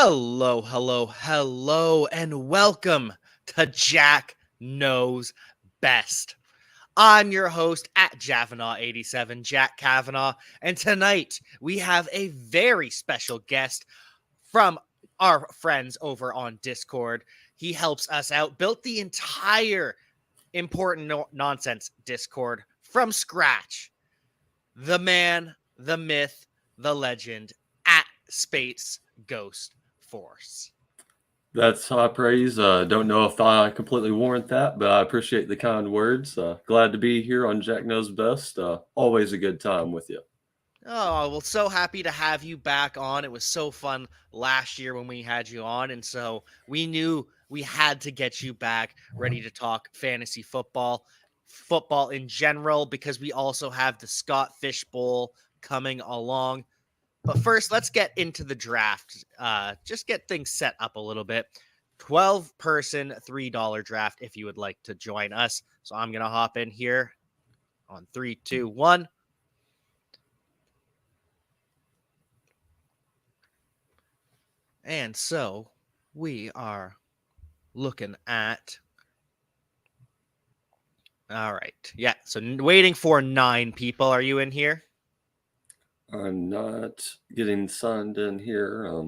Hello, hello, hello, and welcome to Jack Knows Best. I'm your host at Javanaugh87, Jack Kavanaugh, and tonight we have a very special guest from our friends over on Discord. He helps us out, built the entire important nonsense Discord from scratch. The man, the myth, the legend at SpaceGhostForce. That's high praise. Don't know if I completely warrant that, but I appreciate the kind words. Glad to be here on Jack Knows Best. Always a good time with you. Oh, well, so happy to have you back on. It was so fun last year when we had you on. And so we knew we had to get you back ready to talk fantasy football in general, because we also have the Scott Fish Bowl coming along. But first, let's get into the draft. Just get things set up a little bit. 12-person, $3 draft if you would like to join us. So I'm going to hop in here on 3, 2, 1. And so we are looking at. All right. Yeah. So waiting for 9 people. Are you in here? I'm not getting signed in here.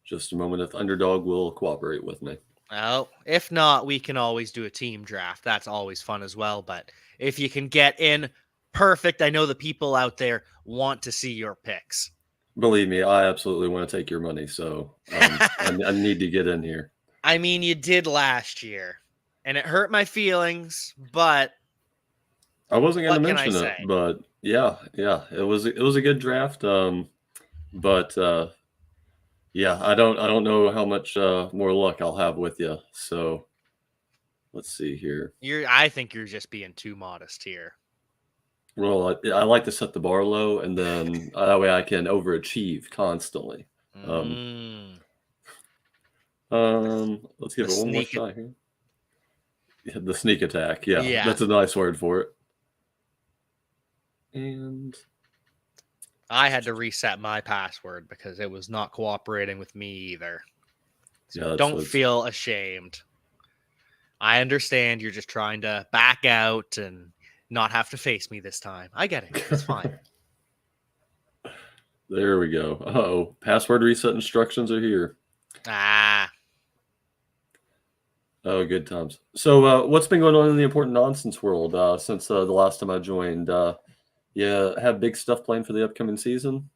Just a moment if Underdog will cooperate with me. Oh, if not, we can always do a team draft. That's always fun as well. But if you can get in, perfect. I know the people out there want to see your picks. Believe me, I absolutely want to take your money, so I need to get in here. I mean, you did last year, and it hurt my feelings, but I wasn't going to what can I mention it, say? but yeah, it was a good draft. But yeah, I don't know how much more luck I'll have with you. So let's see here. I think you're just being too modest here. Well, I like to set the bar low, and then that way I can overachieve constantly. Let's give it one more shot here. Yeah, the sneak attack. Yeah, that's a nice word for it. And I had to reset my password because it was not cooperating with me either. So yeah, don't feel ashamed. I understand you're just trying to back out and not have to face me this time. I get it. It's fine. There we go. Uh-oh. Password reset instructions are here. Oh, good times. So what's been going on in the important nonsense world since the last time I joined? Yeah, have big stuff planned for the upcoming season?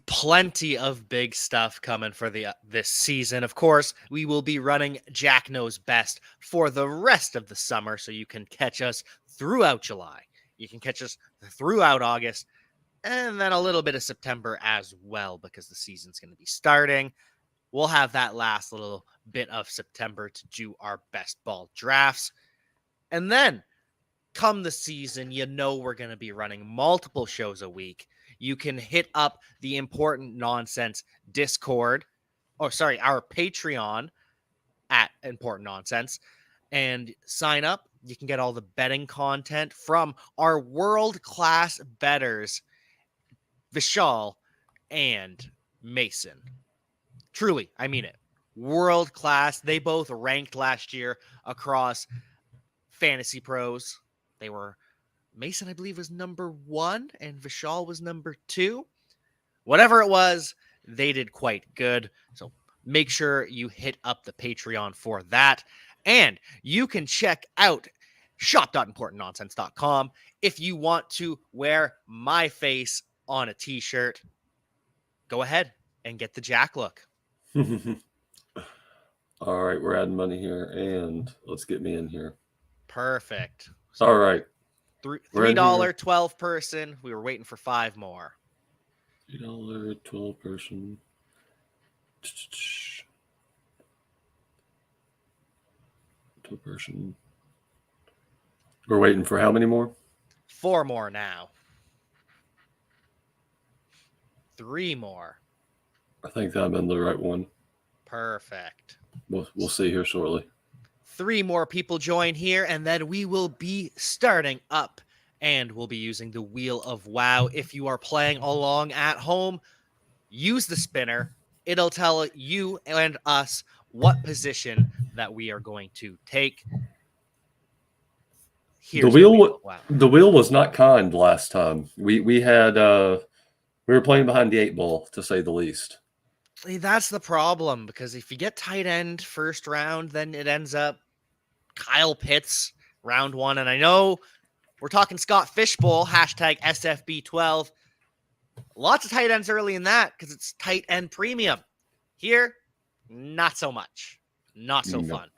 Plenty of big stuff coming for this season. Of course, we will be running Jack Knows Best for the rest of the summer, so you can catch us throughout July. You can catch us throughout August, and then a little bit of September as well, because the season's going to be starting. We'll have that last little bit of September to do our best ball drafts. And then, come the season, you know we're going to be running multiple shows a week. You can hit up the Important Nonsense Discord, our Patreon at Important Nonsense, and sign up. You can get all the betting content from our world-class bettors, Vishal and Mason. Truly, I mean it. World class. They both ranked last year across Fantasy Pros. They were, Mason, I believe, was number 1, and Vishal was number 2. Whatever it was, they did quite good. So make sure you hit up the Patreon for that. And you can check out shop.importantnonsense.com if you want to wear my face on a t-shirt. Go ahead and get the Jack look. All right, we're adding money here, and let's get me in here. Perfect. So all right. $3 12 person. We were waiting for 5 more. $3 12 person. 12 person. We're waiting for how many more? 4 more now. 3 more. I think I'm in the right one. Perfect. We'll see here shortly. 3 more people join here, and then we will be starting up, and we'll be using the Wheel of WoW. If you are playing along at home, use the spinner. It'll tell you and us what position that we are going to take. The Here's the wheel wheel. Wow. the wheel was not kind last time. We had we were playing behind the 8 ball, to say the least. See, that's the problem, because if you get tight end first round, then it ends up Kyle Pitts round 1. And I know we're talking Scott Fishbowl, hashtag SFB12. Lots of tight ends early in that because it's tight end premium. Here, not so much. Not so No. fun.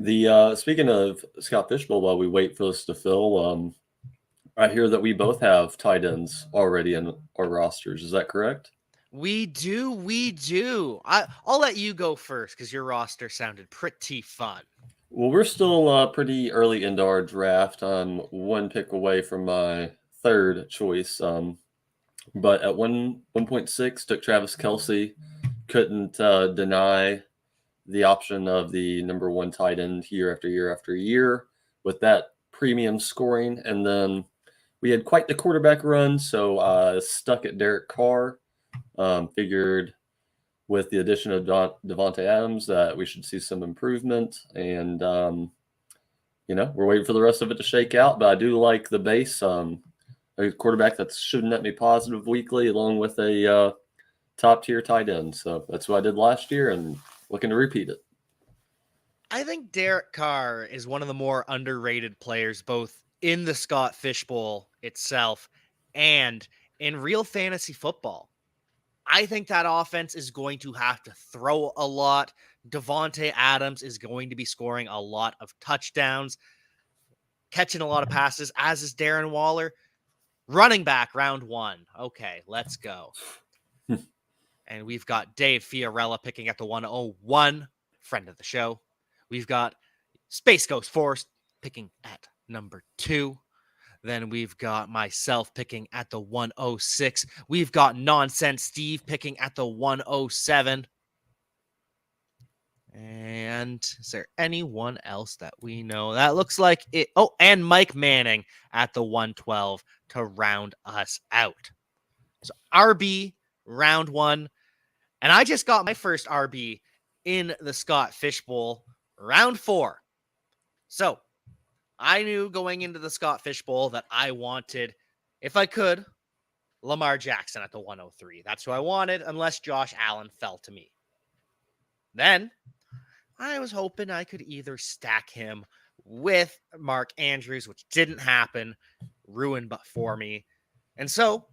The speaking of Scott Fishbowl, while we wait for this to fill, I hear that we both have tight ends already in our rosters. Is that correct? We do. I'll let you go first because your roster sounded pretty fun. Well, we're still pretty early into our draft. I'm one pick away from my third choice. But at 1.6, took Travis Kelce. Couldn't deny the option of the number 1 tight end year after year after year with that premium scoring. And then we had quite the quarterback run, so stuck at Derek Carr. Figured with the addition of Devontae Adams that we should see some improvement. And, we're waiting for the rest of it to shake out. But I do like the base. A quarterback that's shooting at me positive weekly, along with a top-tier tight end. So that's what I did last year and looking to repeat it. I think Derek Carr is one of the more underrated players, both in the Scott Fishbowl itself and in real fantasy football. I think that offense is going to have to throw a lot. Devontae Adams is going to be scoring a lot of touchdowns, catching a lot of passes, as is Darren Waller. Running back, round 1. Okay, let's go. And we've got Dave Fiorella picking at the 101, friend of the show. We've got SpaceGhostForce picking at number 2. Then we've got myself picking at the 106. We've got Nonsense Steve picking at the 107. And is there anyone else that we know? That looks like it. Oh, and Mike Manning at the 112 to round us out. So RB round 1. And I just got my first RB in the Scott Fishbowl round 4. So I knew going into the Scott Fishbowl that I wanted, if I could, Lamar Jackson at the 103. That's who I wanted, unless Josh Allen fell to me. Then I was hoping I could either stack him with Mark Andrews, which didn't happen, ruined but for me. And so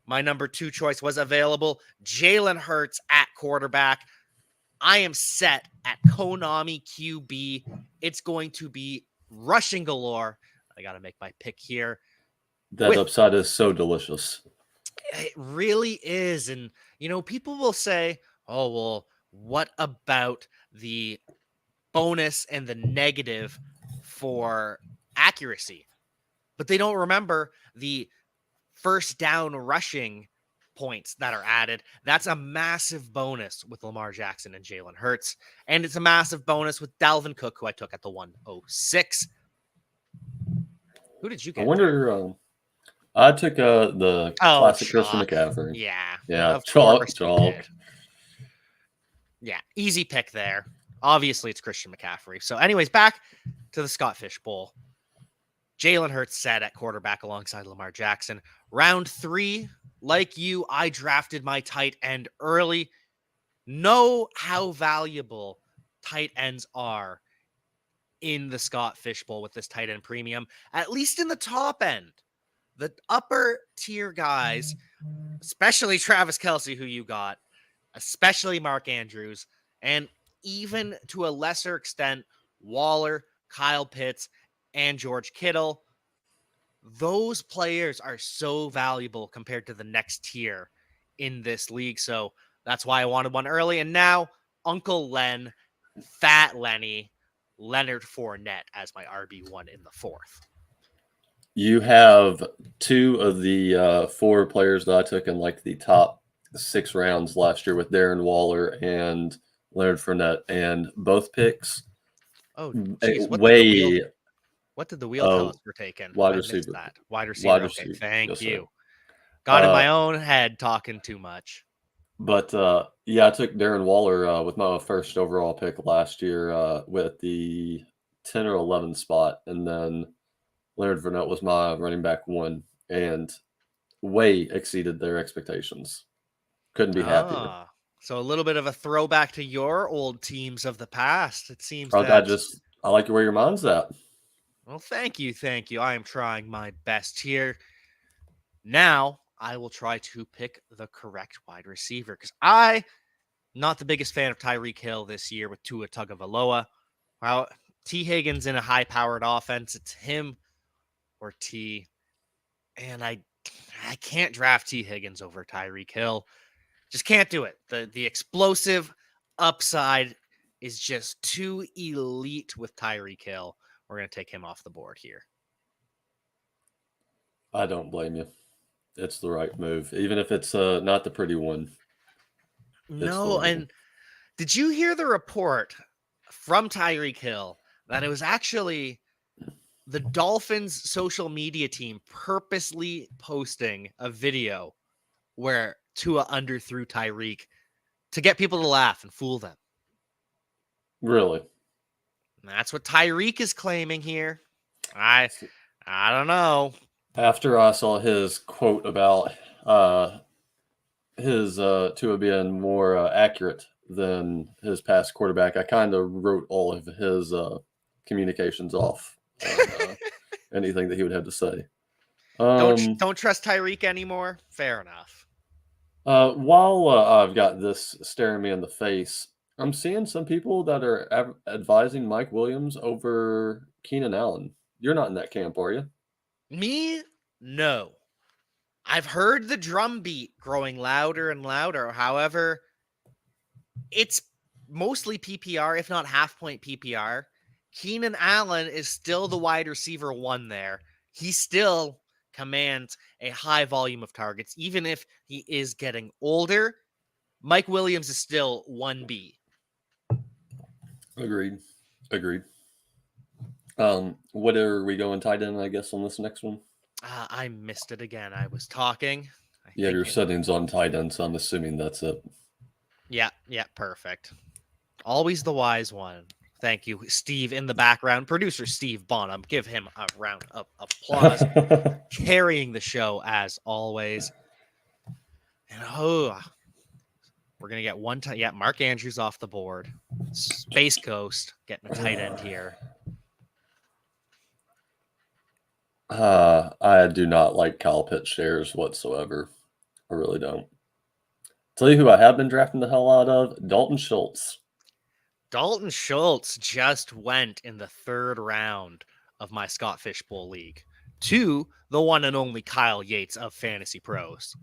my number 2 choice was available, Jalen Hurts at quarterback. I am set at Konami QB. It's going to be rushing galore. I got to make my pick here. That upside is so delicious. It really is. And, people will say, oh, well, what about the bonus and the negative for accuracy? But they don't remember the first down rushing points that are added. That's a massive bonus with Lamar Jackson and Jalen Hurts. And it's a massive bonus with Dalvin Cook, who I took at the 106. Who did you get? I wonder, I took the classic Christian McCaffrey. Yeah. Chalk. Yeah, easy pick there. Obviously, it's Christian McCaffrey. So anyways, back to the Scott Fishbowl. Jalen Hurts set at quarterback alongside Lamar Jackson. Round 3, like you, I drafted my tight end early. Know how valuable tight ends are in the Scott Fishbowl with this tight end premium, at least in the top end. The upper tier guys, especially Travis Kelce, who you got, especially Mark Andrews, and even to a lesser extent, Waller, Kyle Pitts, and George Kittle. Those players are so valuable compared to the next tier in this league. So that's why I wanted one early. And now Uncle Len, Fat Lenny, Leonard Fournette as my RB1 in the 4th. You have 2 of the 4 players that I took in like the top 6 rounds last year with Darren Waller and Leonard Fournette, and both picks. Oh, geez. What did the wheel tell us we're taking? Wide receiver. Wide receiver. Okay, thank you. Got in my own head talking too much. But yeah, I took Darren Waller with my first overall pick last year with the 10 or 11 spot, and then Leonard Fournette was my running back one, and way exceeded their expectations. Couldn't be happier. Ah, so a little bit of a throwback to your old teams of the past. It seems that, I like where your mind's at. well, thank you, thank you. I am trying my best here. Now I will try to pick the correct wide receiver because I not the biggest fan of Tyreek Hill this year with Tua Tagovailoa. Well, T Higgins in a high-powered offense, it's him or T, and I can't draft T Higgins over Tyreek Hill. Just can't do it. The explosive upside is just too elite with Tyreek Hill. We're gonna take him off the board here. I don't blame you. It's the right move, even if it's not the pretty one. It's the No, right one. and did you hear the report from Tyreek Hill that it was actually the Dolphins social media team purposely posting a video where Tua underthrew Tyreek to get people to laugh and fool them? Really. And that's what Tyreek is claiming here. I don't know. After I saw his quote about his Tua being more accurate than his past quarterback, I kind of wrote all of his communications off on anything that he would have to say. Don't trust Tyreek anymore. Fair enough. While I've got this staring me in the face, I'm seeing some people that are advising Mike Williams over Keenan Allen. You're not in that camp, are you? Me? No. I've heard the drum beat growing louder and louder. However, it's mostly PPR, if not half point PPR. Keenan Allen is still the wide receiver one there. He still commands a high volume of targets, even if he is getting older. Mike Williams is still 1B. Agreed. Agreed. What are we going tight end, I guess, on this next one? I missed it again. I was talking. I Yeah, think your settings on tight end, so I'm assuming that's it. Yeah, perfect. Always the wise one. Thank you, Steve, in the background. Producer Steve Bonham. Give him a round of applause. Carrying the show as always. And we're going to get one time. Yeah, Mark Andrews off the board. Space Coast getting a tight end here. I do not like Kyle Pitts shares whatsoever. I really don't. Tell you who I have been drafting the hell out of? Dalton Schultz. Dalton Schultz just went in the third round of my Scott Fishbowl League to the one and only Kyle Yates of Fantasy Pros.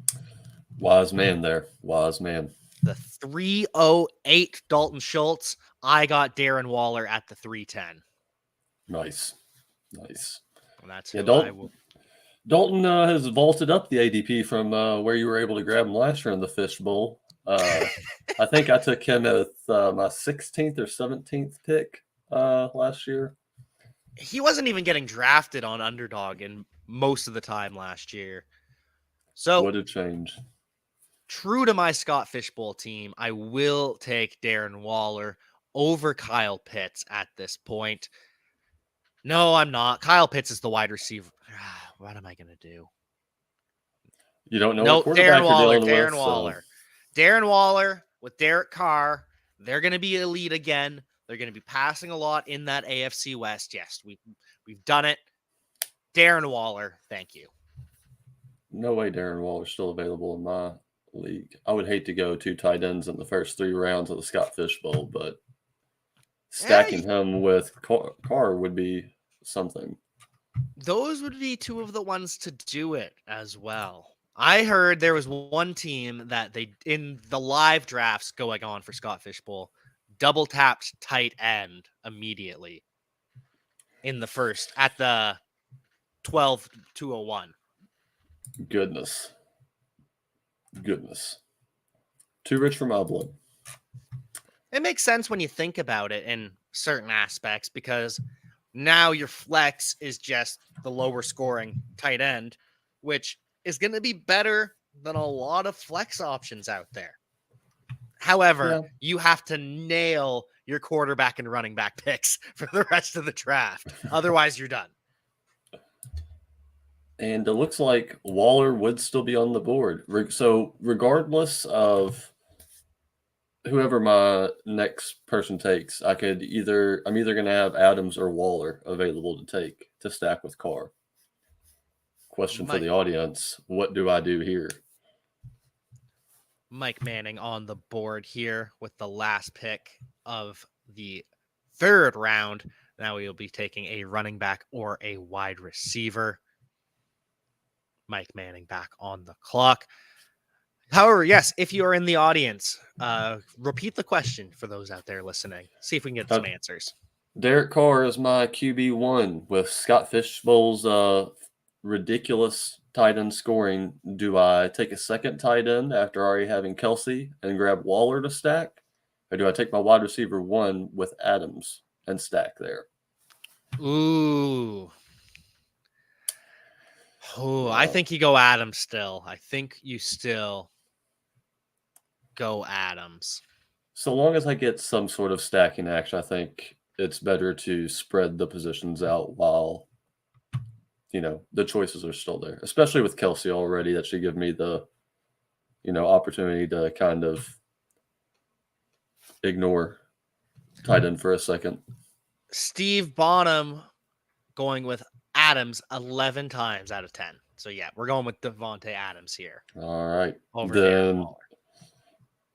Wise man there. Wise man. The 308 Dalton Schultz. I got Darren Waller at the 310. Nice. Nice. And that's Yeah, who I will. Dalton has vaulted up the ADP from where you were able to grab him last year in the Fishbowl. I think I took him at my 16th or 17th pick last year. He wasn't even getting drafted on Underdog in most of the time last year. So what a change. True to my Scott Fishbowl team, I will take Darren Waller over Kyle Pitts at this point. No, I'm not. Kyle Pitts is the wide receiver. What am I going to do? You don't know what quarterback Darren Waller, you're dealing Darren with. Waller. Darren Waller with Derek Carr. They're going to be elite again. They're going to be passing a lot in that AFC West. Yes, we've done it. Darren Waller, thank you. No way Darren Waller's still available in my league. I would hate to go 2 tight ends in the first 3 rounds of the Scott Fishbowl, but stacking him with Carr would be something. Those would be 2 of the ones to do it as well. I heard there was one team that they, in the live drafts going on for Scott Fishbowl, double tapped tight end immediately in the first at the 12-201. Goodness. Too rich for my blood. It makes sense when you think about it in certain aspects because now your flex is just the lower scoring tight end, which is going to be better than a lot of flex options out there. However, Yeah. you have to nail your quarterback and running back picks for the rest of the draft. Otherwise, you're done. And it looks like Waller would still be on the board. So regardless of whoever my next person takes, I'm either going to have Adams or Waller available to take to stack with Carr. Question for Mike, the audience: what do I do here? Mike Manning on the board here with the last pick of the third round. Now we will be taking a running back or a wide receiver. Mike Manning back on the clock. However, yes, if you are in the audience, repeat the question for those out there listening. See if we can get some answers. Derek Carr is my QB1 with Scott Fishbowl's ridiculous tight end scoring. Do I take a second tight end after already having Kelsey and grab Waller to stack? Or do I take my wide receiver 1 with Adams and stack there? Ooh. Oh, Yeah. I think you go Adams still. I think you still go Adams. So long as I get some sort of stacking action, I think it's better to spread the positions out while, the choices are still there, especially with Kelsey already. That should give me the, opportunity to kind of ignore tight end for a second. Steve Bonham going with Adams 11 times out of 10. So, yeah, we're going with Devontae Adams here. All right. Over then Waller.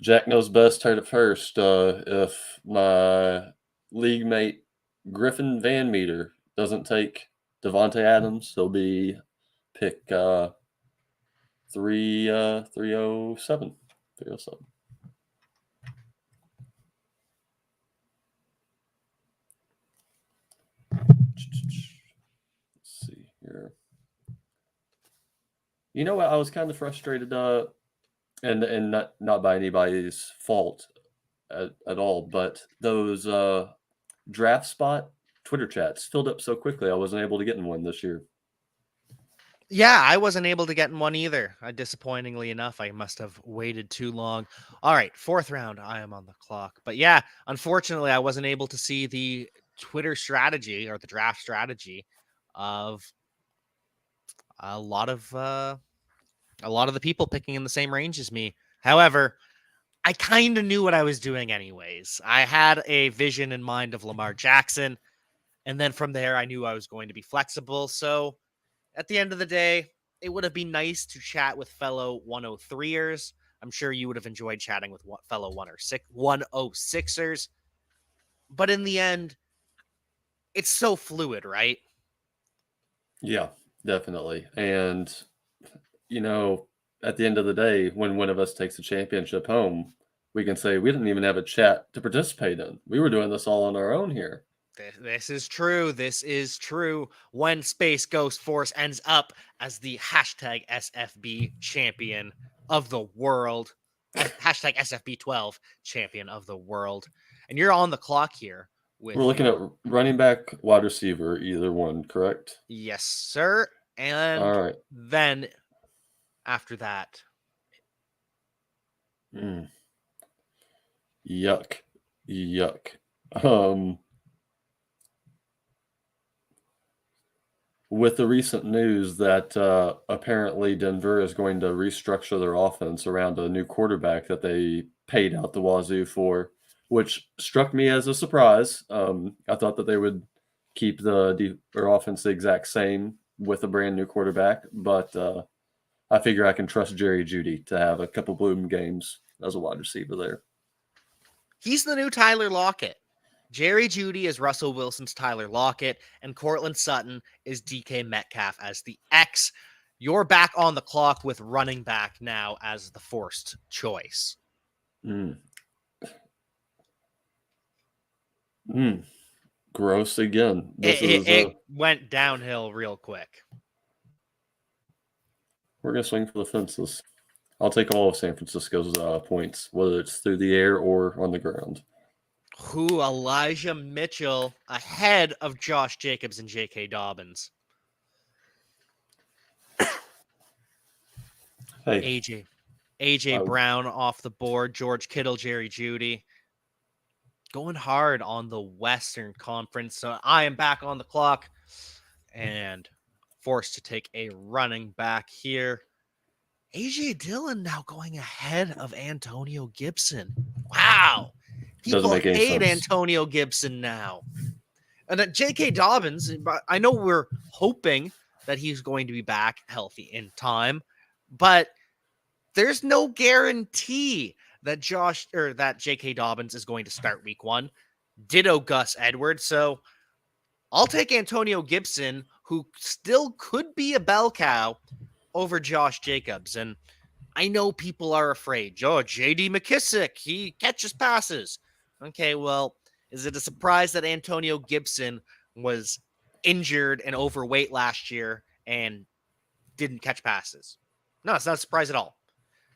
Jack knows best tight at first. If my league mate Griffin Van Meter doesn't take Devontae Adams, he'll be pick 307. 307. Let's see here. You know what? I was kind of frustrated, and not by anybody's fault at all, but those draft spot Twitter chats filled up so quickly. I wasn't able to get in one this year. Yeah, I wasn't able to get in one either. Disappointingly enough, I must have waited too long. All right, fourth round, I am on the clock. But yeah, unfortunately, I wasn't able to see the Twitter strategy or the draft strategy of a lot of the people picking in the same range as me. However, I kind of knew what I was doing anyways. I had a vision in mind of Lamar Jackson, and then from there, I knew I was going to be flexible. So at the end of the day, it would have been nice to chat with fellow 103ers. I'm sure you would have enjoyed chatting with fellow 106ers. But in the end, it's so fluid, right? Yeah, definitely. And, at the end of the day, when one of us takes the championship home, we can say we didn't even have a chat to participate in. We were doing this all on our own here. This is true. This is true. When SpaceGhostForce ends up as the hashtag SFB champion of the world, hashtag SFB12 champion of the world, and you're on the clock here. We're looking at running back, wide receiver, either one, correct? Yes, sir. And all right. Then after that. Yuck. With the recent news that apparently Denver is going to restructure their offense around a new quarterback that they paid out the wazoo for, which struck me as a surprise. I thought that they would keep their offense the exact same with a brand new quarterback, but I figure I can trust Jerry Jeudy to have a couple bloom games as a wide receiver there. He's the new Tyler Lockett. Jerry Jeudy is Russell Wilson's Tyler Lockett, and Cortland Sutton is DK Metcalf as the X. You're back on the clock with running back now as the forced choice. Gross again. It went downhill real quick. We're going to swing for the fences. I'll take all of San Francisco's points, whether it's through the air or on the ground. Elijah Mitchell ahead of Josh Jacobs and J.K. Dobbins. Hey, AJ I, Brown off the board, George Kittle, Jerry Jeudy. Going hard on the Western Conference. So I am back on the clock and forced to take a running back here. AJ Dillon now going ahead of Antonio Gibson. Wow. doesn't People make any hate sense. Antonio Gibson now. And J.K. Dobbins, I know we're hoping that he's going to be back healthy in time, but there's no guarantee that J.K. Dobbins is going to start week 1. Ditto Gus Edwards. So I'll take Antonio Gibson, who still could be a bell cow, over Josh Jacobs. And I know people are afraid. Oh, J.D. McKissick, he catches passes. Okay, well, is it a surprise that Antonio Gibson was injured and overweight last year and didn't catch passes? No, it's not a surprise at all.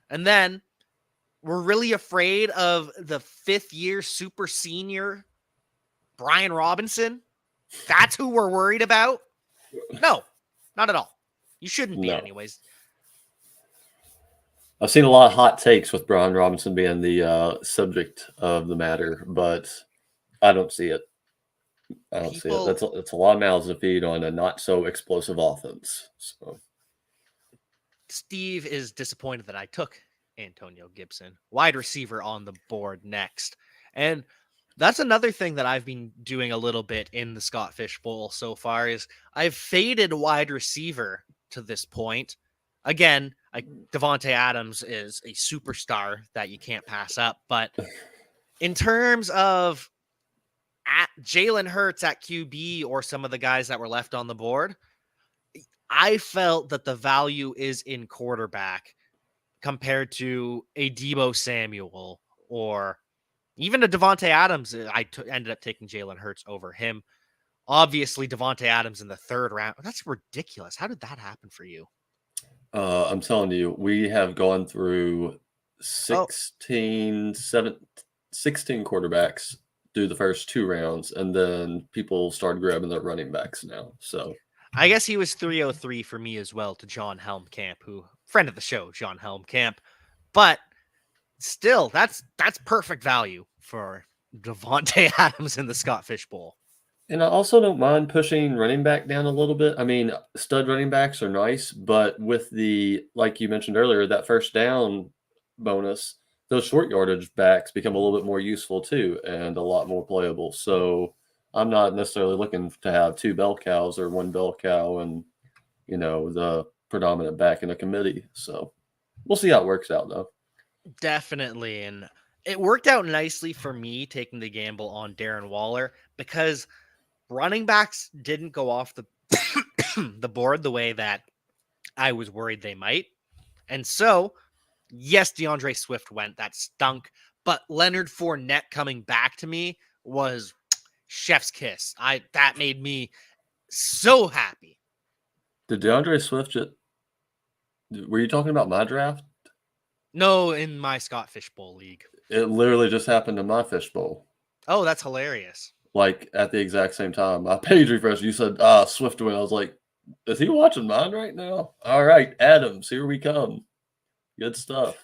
And then we're really afraid of the 5th-year super senior Brian Robinson. That's who we're worried about? No, not at all. You shouldn't be, No. anyways. I've seen a lot of hot takes with Brian Robinson being the subject of the matter, but I don't see it. I don't see it. People, That's a lot of mouths to feed on a not so explosive offense. So Steve is disappointed that I took Antonio Gibson, wide receiver, on the board next. And that's another thing that I've been doing a little bit in the Scott Fish Bowl so far is I've faded wide receiver to this point. Again, Devontae Adams is a superstar that you can't pass up. But in terms of Jalen Hurts at QB or some of the guys that were left on the board, I felt that the value is in quarterback compared to a Deebo Samuel or even a Devontae Adams. Ended up taking Jalen Hurts over him. Obviously, Devontae Adams in the 3rd round. That's ridiculous. How did that happen for you? I'm telling you, we have gone through Oh, 16 quarterbacks through the first 2 rounds, and then people started grabbing their running backs now. So I guess he was 303 for me as well to John Helmkamp, who friend of the show, John Helmkamp. But still, that's perfect value for Devontae Adams in the Scott Fish Bowl. and I also don't mind pushing running back down a little bit. I mean, stud running backs are nice, but with the, like you mentioned earlier, that first down bonus, those short yardage backs become a little bit more useful too and a lot more playable. So I'm not necessarily looking to have 2 bell cows or 1 bell cow and, the predominant back in a committee. So we'll see how it works out though. Definitely. And it worked out nicely for me taking the gamble on Darren Waller because running backs didn't go off the the board the way that I was worried they might. And so, yes, DeAndre Swift went. That stunk. But Leonard Fournette coming back to me was chef's kiss. That made me so happy. Did DeAndre Swift were you talking about my draft? No, in my Scott Fish Bowl league. It literally just happened in my fishbowl. Oh, that's hilarious. Like at the exact same time. My page refresh, you said Swift win. I was like, is he watching mine right now? All right, Adams, here we come. Good stuff.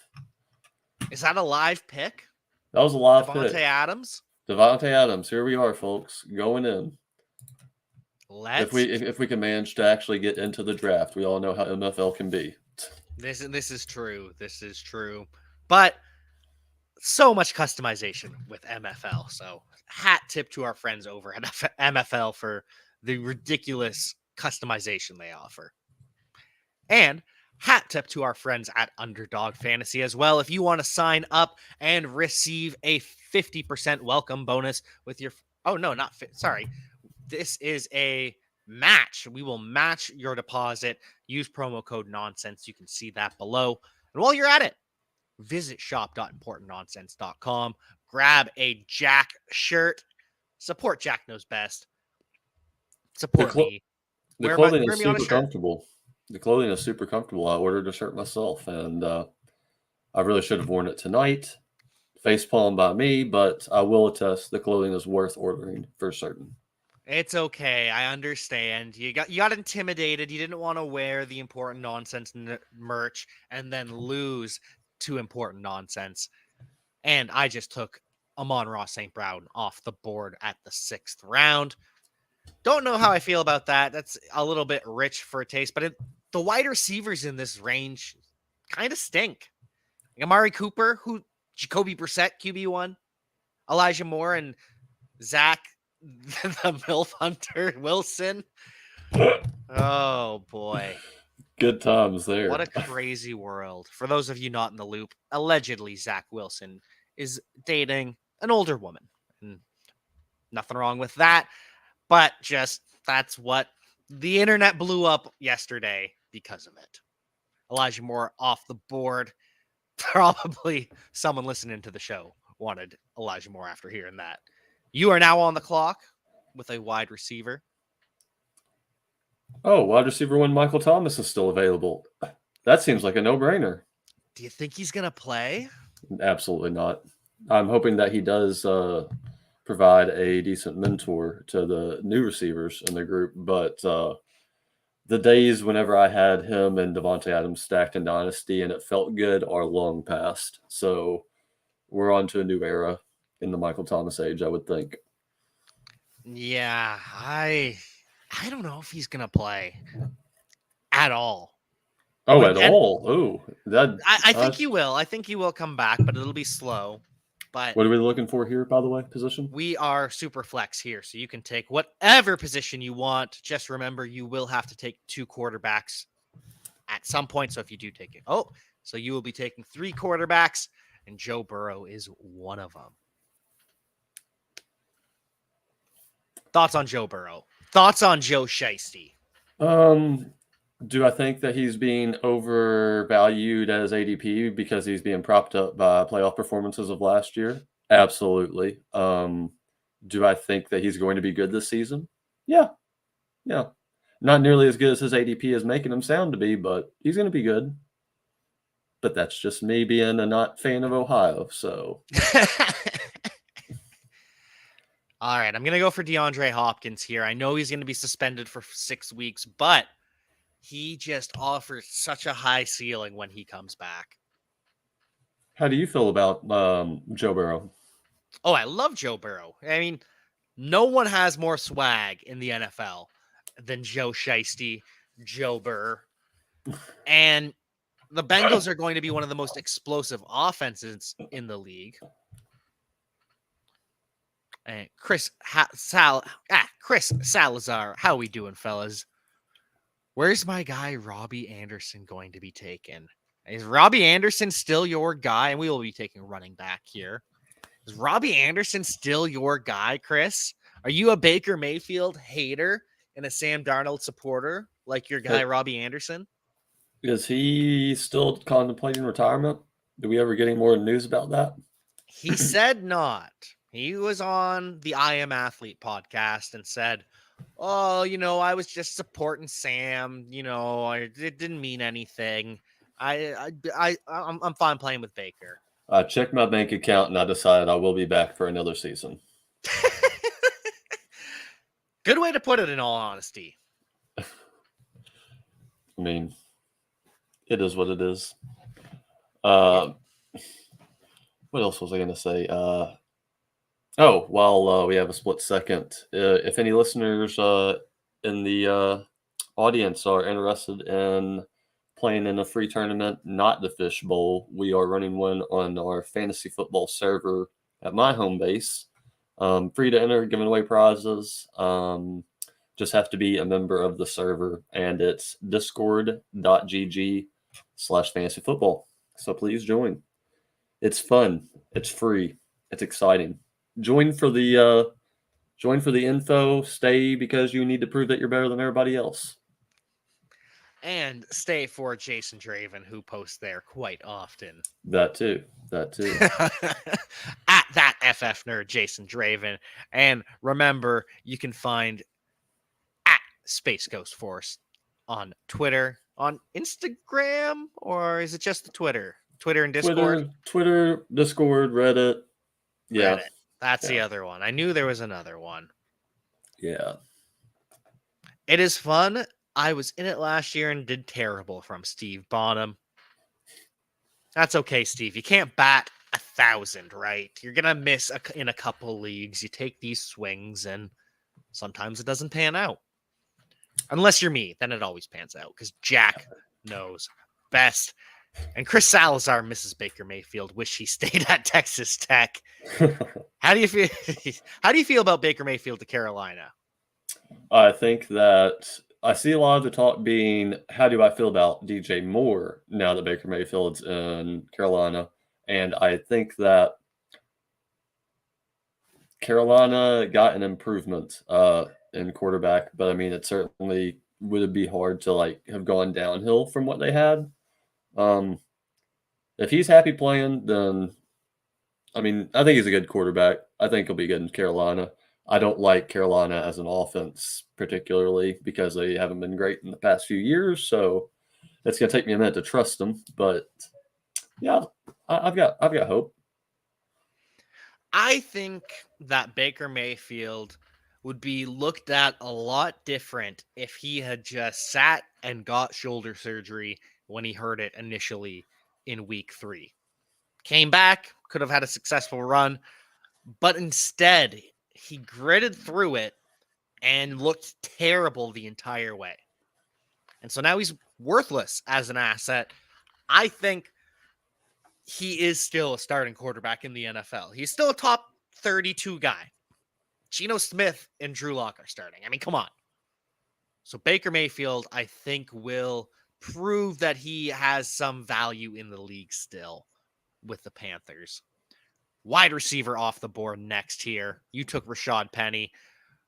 Is that a live pick? That was a live Devontae pick. Adams? Devontae Adams, here we are, folks, going in. Let's If we can manage to actually get into the draft, we all know how MFL can be. This is true. This is true. But so much customization with MFL. So hat tip to our friends over at MFL for the ridiculous customization they offer. And hat tip to our friends at Underdog Fantasy as well. If you want to sign up and receive a 50% welcome bonus with your sorry. This is a match. We will match your deposit. Use promo code nonsense. You can see that below. And while you're at it, visit shop.importantnonsense.com. Grab a Jack shirt. Support Jack Knows Best. Support me. The Wear clothing is me on a super shirt. comfortable. The clothing is super comfortable. I ordered a shirt myself, and I really should have worn it tonight. Facepalm by me, but I will attest the clothing is worth ordering for certain. It's okay. I understand. You got intimidated. You didn't want to wear the important nonsense merch and then lose too important nonsense. And I just took Amon-Ra St. Brown off the board at the 6th round. Don't know how I feel about that. That's a little bit rich for a taste, but the wide receivers in this range kind of stink. Amari Cooper, Jacoby Brissett, QB1, Elijah Moore, and Zach, the MILF Hunter Wilson. Oh, boy. Good times there. What a crazy world. For those of you not in the loop, allegedly Zach Wilson is dating an older woman. And nothing wrong with that, but just that's what the internet blew up yesterday because of it. Elijah Moore off the board. Probably someone listening to the show wanted Elijah Moore after hearing that. You are now on the clock with a wide receiver. Oh, wide receiver one, Michael Thomas is still available. That seems like a no-brainer. Do you think he's going to play? Absolutely not. I'm hoping that he does provide a decent mentor to the new receivers in the group, but the days whenever I had him and Devontae Adams stacked in Dynasty and it felt good are long past. So we're on to a new era in the Michael Thomas age, I would think. Yeah, I don't know if he's going to play at all. Oh, at all? Oh, that I think he will. I think he will come back, but it'll be slow. But what are we looking for here, by the way, position? We are super flex here, so you can take whatever position you want. Just remember, you will have to take 2 quarterbacks at some point. So if you do take it, so you will be taking 3 quarterbacks, and Joe Burrow is one of them. Thoughts on Joe Burrow? Thoughts on Joe Shiesty? Do I think that he's being overvalued as ADP because he's being propped up by playoff performances of last year? Absolutely. Do I think that he's going to be good this season? Yeah. Not nearly as good as his ADP is making him sound to be, but he's going to be good. But that's just me being a not fan of Ohio, so. All right, I'm going to go for DeAndre Hopkins here. I know he's going to be suspended for 6 weeks, but he just offers such a high ceiling when he comes back. How do you feel about Joe Burrow? Oh, I love Joe Burrow. I mean, no one has more swag in the NFL than Joe Shiesty, Joe Burr. And the Bengals are going to be one of the most explosive offenses in the league. And Chris Salazar, how we doing, fellas? Where's my guy Robbie Anderson going to be taken? Is Robbie Anderson still your guy? And we will be taking running back here. Is Robbie Anderson still your guy, Chris? Are you a Baker Mayfield hater and a Sam Darnold supporter like your guy Robbie Anderson? Is he still contemplating retirement? Do we ever get any more news about that? He said not. He was on the I Am Athlete podcast and said, "Oh, I was just supporting Sam. It didn't mean anything. I'm fine playing with Baker." I checked my bank account and I decided I will be back for another season. Good way to put it, in all honesty. I mean, it is what it is. What else was I going to say? While we have a split second, if any listeners in the audience are interested in playing in a free tournament, not the Fish Bowl, we are running one on our fantasy football server at my home base. Free to enter, giving away prizes. Just have to be a member of the server, and it's discord.gg/fantasyfootball. So please join. It's fun. It's free. It's exciting. Join for the info. Stay because you need to prove that you're better than everybody else. And stay for Jason Draven, who posts there quite often. That too. At that FF nerd, Jason Draven. And remember, you can find at SpaceGhostForce on Twitter, on Instagram, or is it just the Twitter? Twitter and Discord? Twitter, Discord, Reddit. Yeah. Reddit. That's the other one. I knew there was another one. Yeah. It is fun. I was in it last year and did terrible from Steve Bonham. That's okay, Steve. You can't bat 1,000, right? You're gonna miss in a couple leagues. You take these swings, and sometimes it doesn't pan out. Unless you're me, then it always pans out because Jack knows best. And Chris Salazar misses Baker Mayfield. Wish he stayed at Texas Tech. How do you feel? How do you feel about Baker Mayfield to Carolina? I think that I see a lot of the talk being, how do I feel about DJ Moore now that Baker Mayfield's in Carolina? And I think that Carolina got an improvement in quarterback, but I mean, it certainly would be hard to like have gone downhill from what they had. If he's happy playing, then I mean, I think he's a good quarterback. I think he'll be good in Carolina. I don't like Carolina as an offense particularly because they haven't been great in the past few years. So it's going to take me a minute to trust them. But yeah, I've got hope. I think that Baker Mayfield would be looked at a lot different if he had just sat and got shoulder surgery when he heard it initially in week 3. Came back, could have had a successful run, but instead he gritted through it and looked terrible the entire way. And so now he's worthless as an asset. I think he is still a starting quarterback in the NFL. He's still a top 32 guy. Geno Smith and Drew Lock are starting. I mean, come on. So Baker Mayfield, I think, will prove that he has some value in the league still with the Panthers. Wide receiver off the board next here. You took Rashad Penny.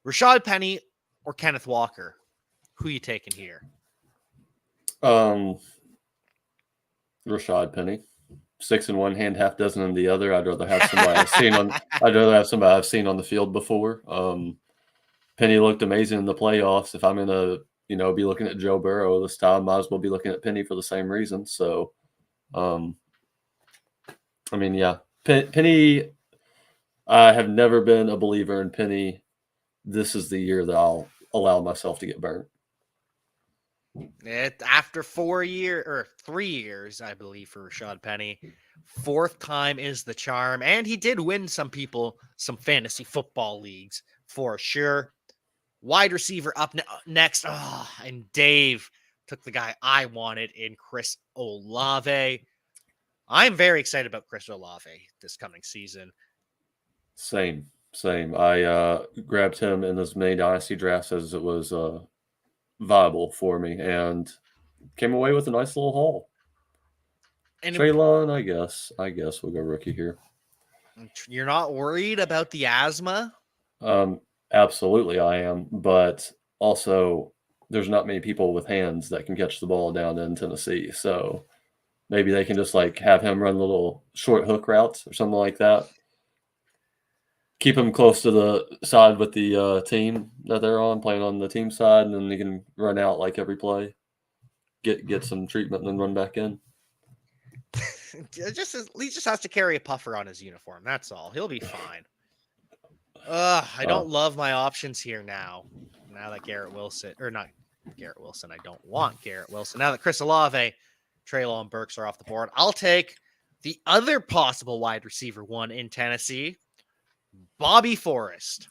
Rashad Penny or Kenneth Walker? Who you taking here? Rashad Penny. 6 in one hand, half dozen in the other. I'd rather have somebody I've seen on. I'd rather have somebody I've seen on the field before. Penny looked amazing in the playoffs. If I'm gonna, be looking at Joe Burrow this time, might as well be looking at Penny for the same reason. So, I mean, yeah, Penny. I have never been a believer in Penny. This is the year that I'll allow myself to get burnt. After 3 years, I believe, for Rashad Penny, 4th time is the charm, and he did win some people some fantasy football leagues for sure. Wide receiver up next, and Dave took the guy I wanted in Chris Olave. I'm very excited about Chris Olave this coming season. Same. I grabbed him in as many dynasty drafts as it was viable for me, and came away with a nice little haul. And Traylon, I guess we'll go rookie here. You're not worried about the asthma? Absolutely, I am, but also there's not many people with hands that can catch the ball down in Tennessee, so maybe they can just like have him run little short hook routes or something like that. Keep him close to the side with the team that they're on, playing on the team side, and then he can run out like every play, get some treatment, and then run back in. He just has to carry a puffer on his uniform. That's all. He'll be fine. I don't love my options here now. Now that I don't want Garrett Wilson. Now that Chris Olave, Treylon Burks are off the board, I'll take the other possible wide receiver one in Tennessee, Bobby Forrest.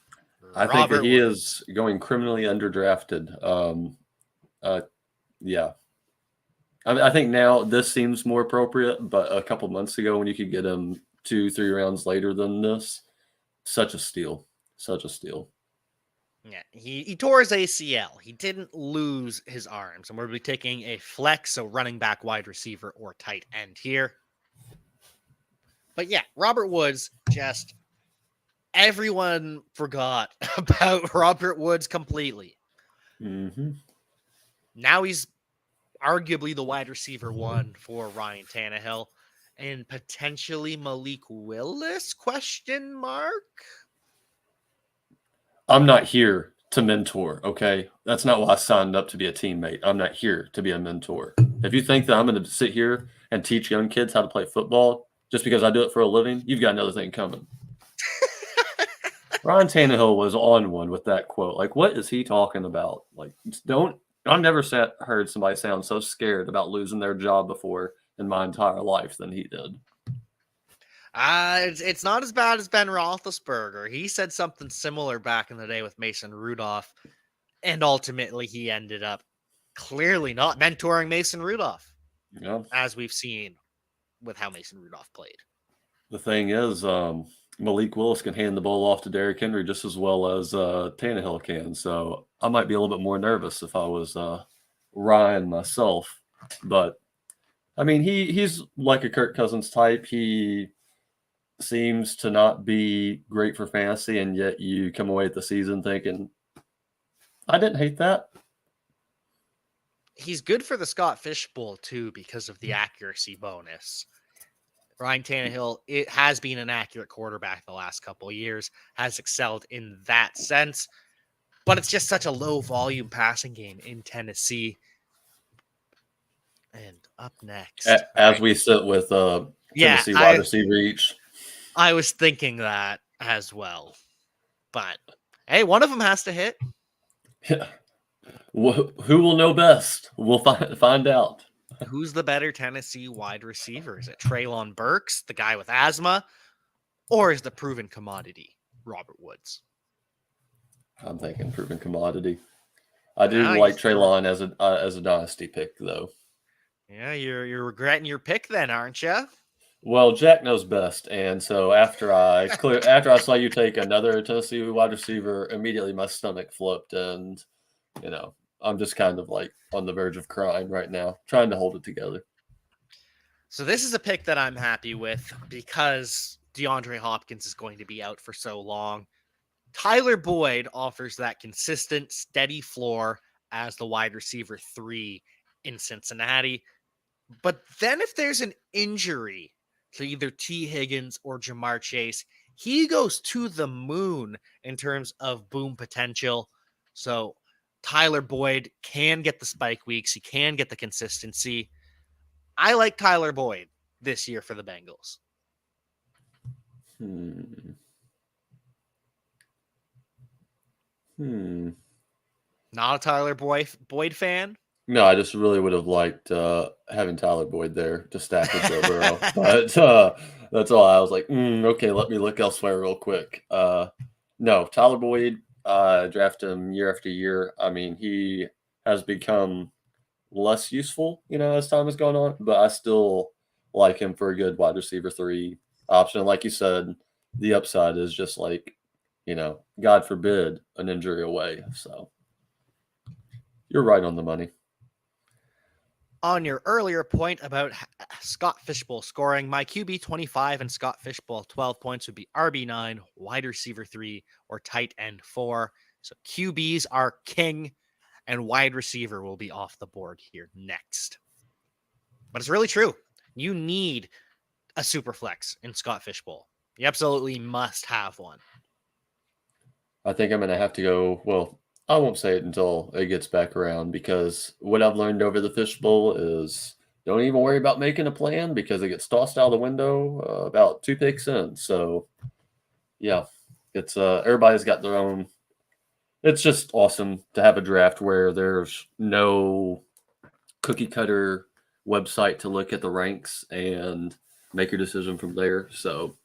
I think that he is going criminally underdrafted. Yeah. I think now this seems more appropriate, but a couple months ago when you could get him 2-3 rounds later than this, such a steal. Yeah, he tore his ACL. He didn't lose his arms, and we'll be taking a flex, so running back, wide receiver, or tight end here. But yeah, Robert Woods, just everyone forgot about Robert Woods completely. Mm-hmm. Now he's arguably the wide receiver one for Ryan Tannehill, and potentially Malik Willis, ? I'm not here to mentor, okay? That's not why I signed up to be a teammate. I'm not here to be a mentor. If you think that I'm going to sit here and teach young kids how to play football just because I do it for a living, you've got another thing coming. Ryan Tannehill was on one with that quote. Like, what is he talking about? Like, I've never heard somebody sound so scared about losing their job before in my entire life than he did. It's not as bad as Ben Roethlisberger. He said something similar back in the day with Mason Rudolph, and ultimately he ended up clearly not mentoring Mason Rudolph, Yeah. as we've seen with how Mason Rudolph played. The thing is, Malik Willis can hand the ball off to Derrick Henry just as well as Tannehill can. So I might be a little bit more nervous if I was Ryan myself. But I mean, he's like a Kirk Cousins type. He seems to not be great for fantasy, and yet you come away at the season thinking, I didn't hate that. He's good for the Scott Fish Bowl too because of the accuracy bonus. Ryan Tannehill, it has been an accurate quarterback the last couple of years, has excelled in that sense, but it's just such a low volume passing game in Tennessee. And up next, As we sit with Tennessee wide receiver each. I was thinking that as well, but hey, one of them has to hit. Yeah. Who will know best? We'll find out. Who's the better Tennessee wide receiver? Is it Treylon Burks, the guy with asthma, or is the proven commodity Robert Woods? I'm thinking proven commodity. I do Now like Treylon as a dynasty pick, though. Yeah, you're regretting your pick then, aren't you? Well, Jack knows best, and so after I saw you take another Tennessee wide receiver, immediately my stomach flipped, and I'm just kind of like on the verge of crying right now, trying to hold it together. So this is a pick that I'm happy with because DeAndre Hopkins is going to be out for so long. Tyler Boyd offers that consistent, steady floor as the wide receiver 3 in Cincinnati. But then if there's an injury to either T. Higgins or Jamar Chase, he goes to the moon in terms of boom potential. So Tyler Boyd can get the spike weeks. He can get the consistency. I like Tyler Boyd this year for the Bengals. Not a Tyler Boyd fan? No, I just really would have liked having Tyler Boyd there to stack with Joe Burrow. But that's all. I was like, okay, let me look elsewhere real quick. No, Tyler Boyd, draft him year after year. I mean, he has become less useful, as time has gone on, but I still like him for a good wide receiver 3 option. Like you said, the upside is just like, God forbid, an injury away. So you're right on the money. On your earlier point about Scott Fish Bowl scoring, my QB 25 and Scott Fish Bowl 12 points would be RB9, wide receiver 3, or tight end 4. So QBs are king, and wide receiver will be off the board here next. But it's really true. You need a super flex in Scott Fish Bowl. You absolutely must have one. I think I'm going to have to go, well, I won't say it until it gets back around, because what I've learned over the Fish Bowl is don't even worry about making a plan because it gets tossed out the window about 2 picks in. So, yeah, it's everybody's got their own. It's just awesome to have a draft where there's no cookie cutter website to look at the ranks and make your decision from there. So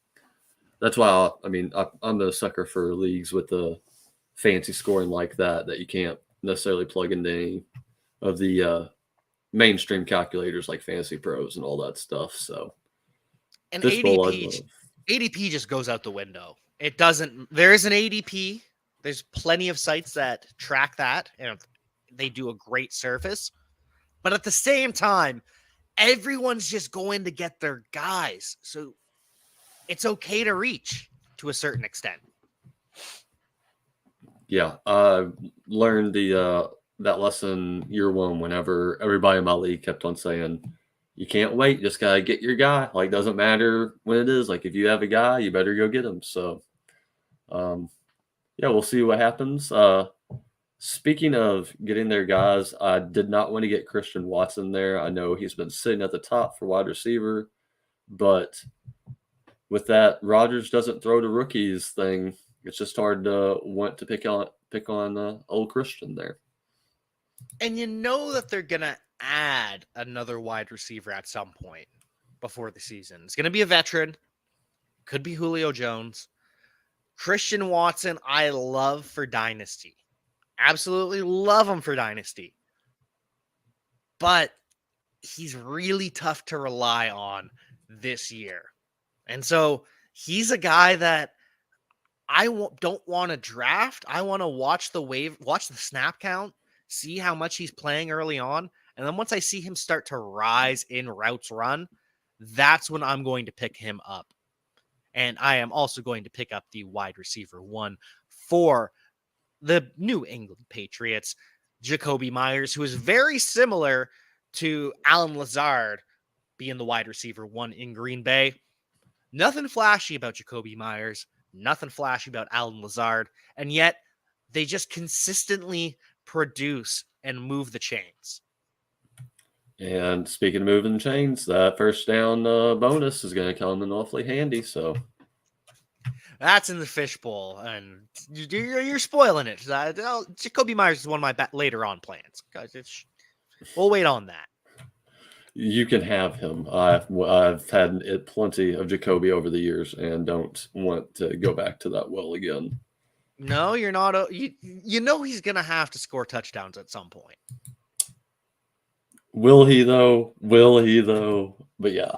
that's why I'm a sucker for leagues with the fancy scoring like that you can't necessarily plug into any of the mainstream calculators like Fantasy Pros and all that stuff. So, and ADP just goes out the window. It doesn't. There is an ADP. There's plenty of sites that track that, and they do a great service. But at the same time, everyone's just going to get their guys. So it's okay to reach to a certain extent. Yeah, I learned that lesson year one whenever everybody in my league kept on saying, you can't wait, just gotta get your guy. Like, doesn't matter when it is. Like, if you have a guy, you better go get him. So, yeah, we'll see what happens. Speaking of getting their guys, I did not want to get Christian Watson there. I know he's been sitting at the top for wide receiver, but with that Rodgers doesn't throw to rookies thing, it's just hard to want to pick on old Christian there. And you know that they're going to add another wide receiver at some point before the season. It's going to be a veteran, could be Julio Jones. Christian Watson, I love for Dynasty. Absolutely love him for Dynasty. But he's really tough to rely on this year. And so he's a guy that don't want to draft. I want to watch watch the snap count, see how much he's playing early on. And then once I see him start to rise in routes run, that's when I'm going to pick him up. And I am also going to pick up the wide receiver one for the New England Patriots, Jacoby Myers, who is very similar to Alan Lazard being the wide receiver one in Green Bay. Nothing flashy about Jacoby Myers, nothing flashy about Alan Lazard, and yet they just consistently produce and move the chains. And speaking of moving chains, that first down bonus is going to come in awfully handy. So that's in the fishbowl, and you're spoiling it. Jacoby Myers is one of my later on plans. We'll wait on that. You can have him. I've had plenty of Jacoby over the years, and don't want to go back to that well again. No, you're not. You know he's gonna have to score touchdowns at some point. Will he though? But yeah.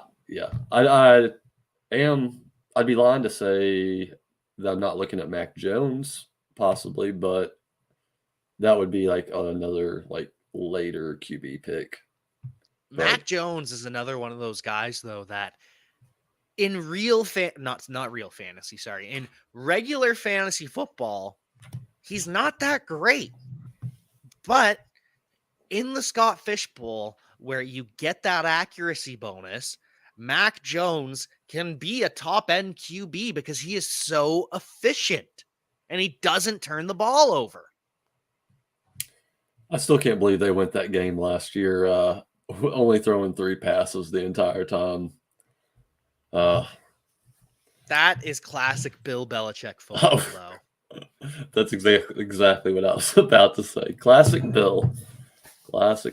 I am. I'd be lying to say that I'm not looking at Mac Jones possibly, but that would be like another like later QB pick. Mac Jones is another one of those guys, though, that in not real fantasy, sorry, in regular fantasy football, he's not that great. But in the Scott Fishbowl, where you get that accuracy bonus, Mac Jones can be a top-end QB because he is so efficient and he doesn't turn the ball over. I still can't believe they went that game last year. Only throwing 3 passes the entire time. That is classic Bill Belichick football, though. That's exactly what I was about to say. Classic Bill. So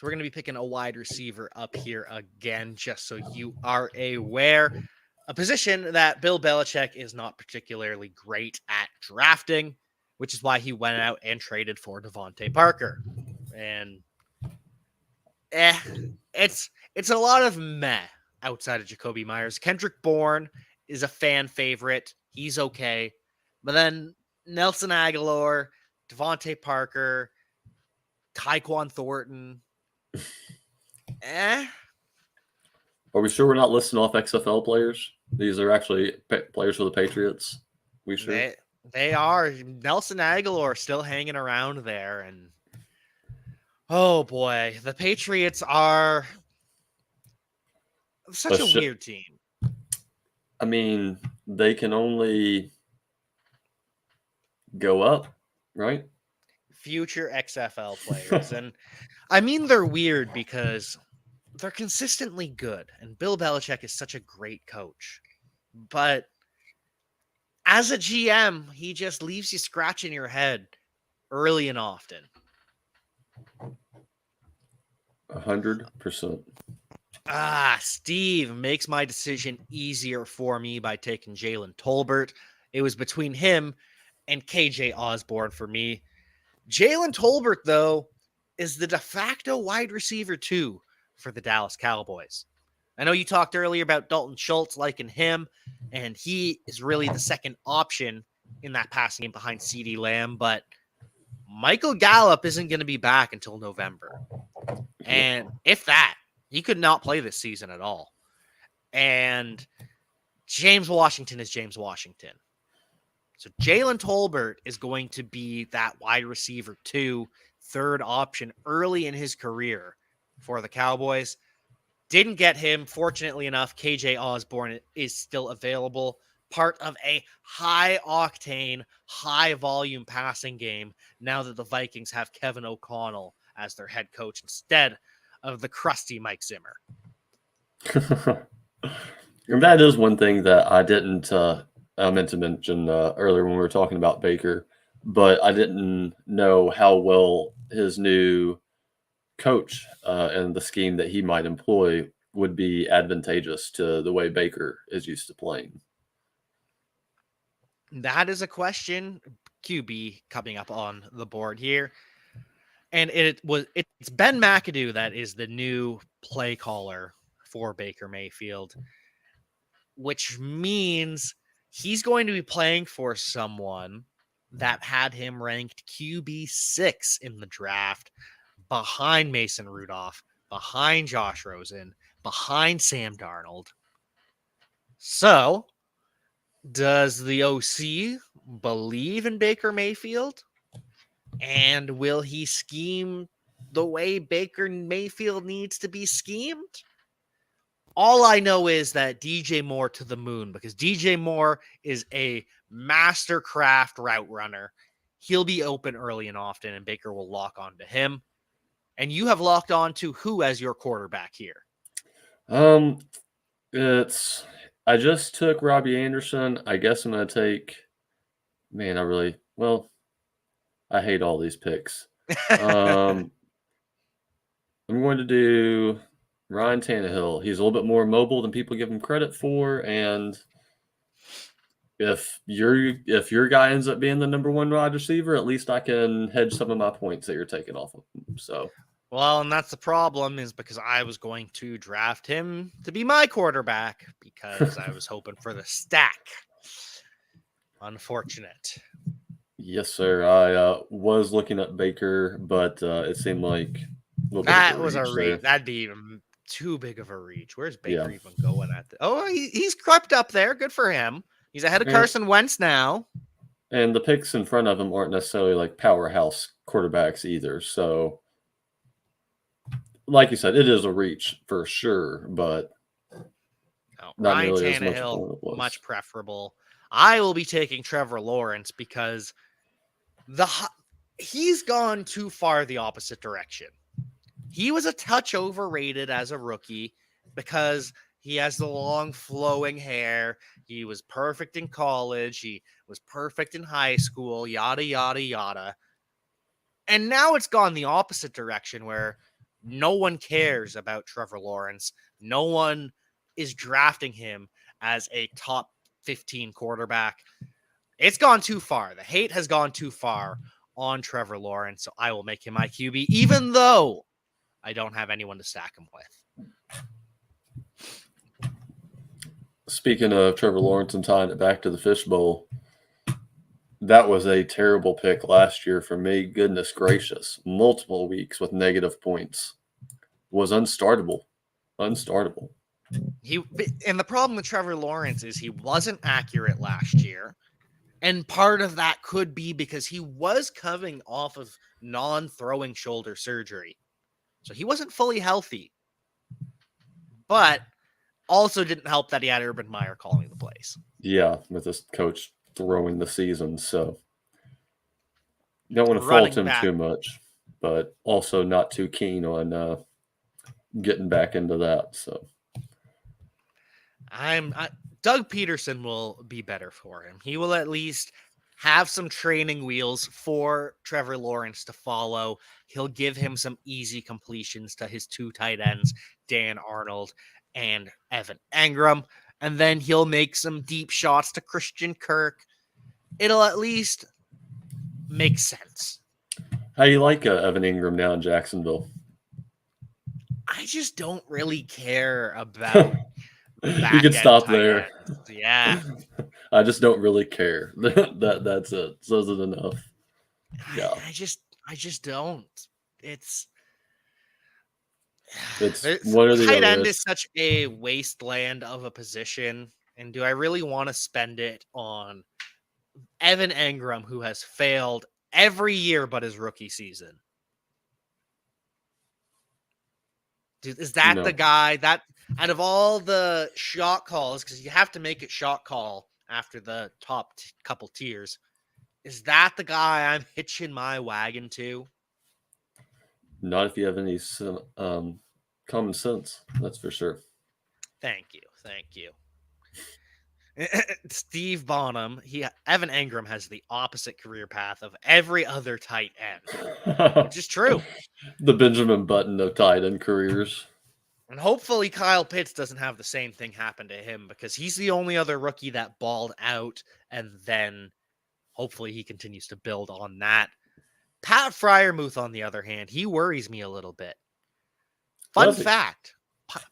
we're going to be picking a wide receiver up here again, just so you are aware. A position that Bill Belichick is not particularly great at drafting, which is why he went out and traded for Devontae Parker. And it's a lot of meh outside of Jacoby Myers. Kendrick Bourne is a fan favorite. He's okay. But then Nelson Aguilar, Devontae Parker, Tyquan Thornton. Are we sure we're not listing off XFL players? These are actually players for the Patriots. We sure? They are. Nelson Aguilar still hanging around there, and oh boy, the Patriots are such a weird team. I mean, they can only go up, right? Future XFL players. And I mean, they're weird because they're consistently good. And Bill Belichick is such a great coach. But as a GM, he just leaves you scratching your head early and often. 100%. Steve makes my decision easier for me by taking Jalen Tolbert. It was between him and KJ Osborne for me. Jalen Tolbert, though, is the de facto wide receiver 2 for the Dallas Cowboys. I know you talked earlier about Dalton Schultz liking him, and he is really the second option in that passing game behind CeeDee Lamb, but Michael Gallup isn't going to be back until November. And if that, he could not play this season at all. And James Washington is James Washington. So Jalen Tolbert is going to be that wide receiver 2, third option early in his career for the Cowboys. Didn't get him. Fortunately enough, KJ Osborne is still available. Part of a high-octane, high-volume passing game now that the Vikings have Kevin O'Connell as their head coach instead of the crusty Mike Zimmer. And that is one thing that I didn't I meant to mention earlier when we were talking about Baker. but I didn't know how well his new coach and the scheme that he might employ would be advantageous to the way Baker is used to playing. That is a question. QB coming up on the board here. And it's Ben McAdoo that is the new play caller for Baker Mayfield, which means he's going to be playing for someone that had him ranked QB6 in the draft, behind Mason Rudolph, behind Josh Rosen, behind Sam Darnold. So, does the OC believe in Baker Mayfield? And will he scheme the way Baker Mayfield needs to be schemed? All I know is that DJ Moore to the moon, because DJ Moore is a mastercraft route runner. He'll be open early and often, and Baker will lock on to him. And you have locked on to who as your quarterback here? Um, it's I just took Robbie Anderson. I guess I'm gonna take. Man, I hate all these picks. Um, I'm going to do Ryan Tannehill. He's a little bit more mobile than people give him credit for, and if your guy ends up being the number one wide receiver, at least I can hedge some of my points that you're taking off of him. So Well, and that's the problem, is because I was going to draft him to be my quarterback because I was hoping for the stack. Unfortunate. yes, sir. I was looking at Baker, but it seemed like a little bit of That a was a reach reach. there. That'd be too big of a reach. Where's Yeah, Baker even going at oh, he's crept up there. Good for him. He's ahead of and Carson Wentz now. and the picks in front of him aren't necessarily like powerhouse quarterbacks either. So, like you said, it is a reach for sure, but Oh, not Ryan nearly as much as Tannehill, one it was. much preferable. I will be taking Trevor Lawrence because the he's gone too far the opposite direction. He was a touch overrated as a rookie because he has the long flowing hair. He was perfect in college. He was perfect in high school, yada, yada, yada. And now it's gone the opposite direction where no one cares about Trevor Lawrence. No one is drafting him as a top 15 quarterback. It's gone too far. The hate has gone too far on Trevor Lawrence. So I will make him my QB, even though I don't have anyone to stack him with. Speaking of Trevor Lawrence and tying it back to the fishbowl, that was a terrible pick last year for me. Goodness gracious. Multiple weeks with negative points. Was unstartable. Unstartable. And the problem with Trevor Lawrence is he wasn't accurate last year. And part of that could be because he was coming off of non-throwing shoulder surgery. So he wasn't fully healthy. But also didn't help that he had Urban Meyer calling the plays. Yeah, with this coach throwing the season. So don't want to fault Running him back. too much, but also not too keen on getting back into that. So Doug Peterson will be better for him. He will at least have some training wheels for Trevor Lawrence to follow. He'll give him some easy completions to his two tight ends, Dan Arnold and Evan Engram. And then he'll make some deep shots to Christian Kirk. It'll at least make sense. how you like Evan Ingram now in Jacksonville? I just don't really care about You back can end stop tight there. ends. Yeah. I just don't really care. That's it. Says it enough. Yeah. I just don't. It's It's one or the tight other. end is such a wasteland of a position. And do I really want to spend it on Evan Engram, who has failed every year but his rookie season? Is that the No. guy that out of all the shot calls, because you have to make it shot call after the top couple tiers, is that the guy I'm hitching my wagon to? Not if you have any common sense. That's for sure. Thank you. Thank you. Steve Bonham, Evan Engram has the opposite career path of every other tight end, which is true. The Benjamin Button of tight end careers. And hopefully Kyle Pitts doesn't have the same thing happen to him, because he's the only other rookie that balled out, and then hopefully he continues to build on that. Pat Fryermuth, on the other hand, he worries me a little bit. Fun Does he? fact,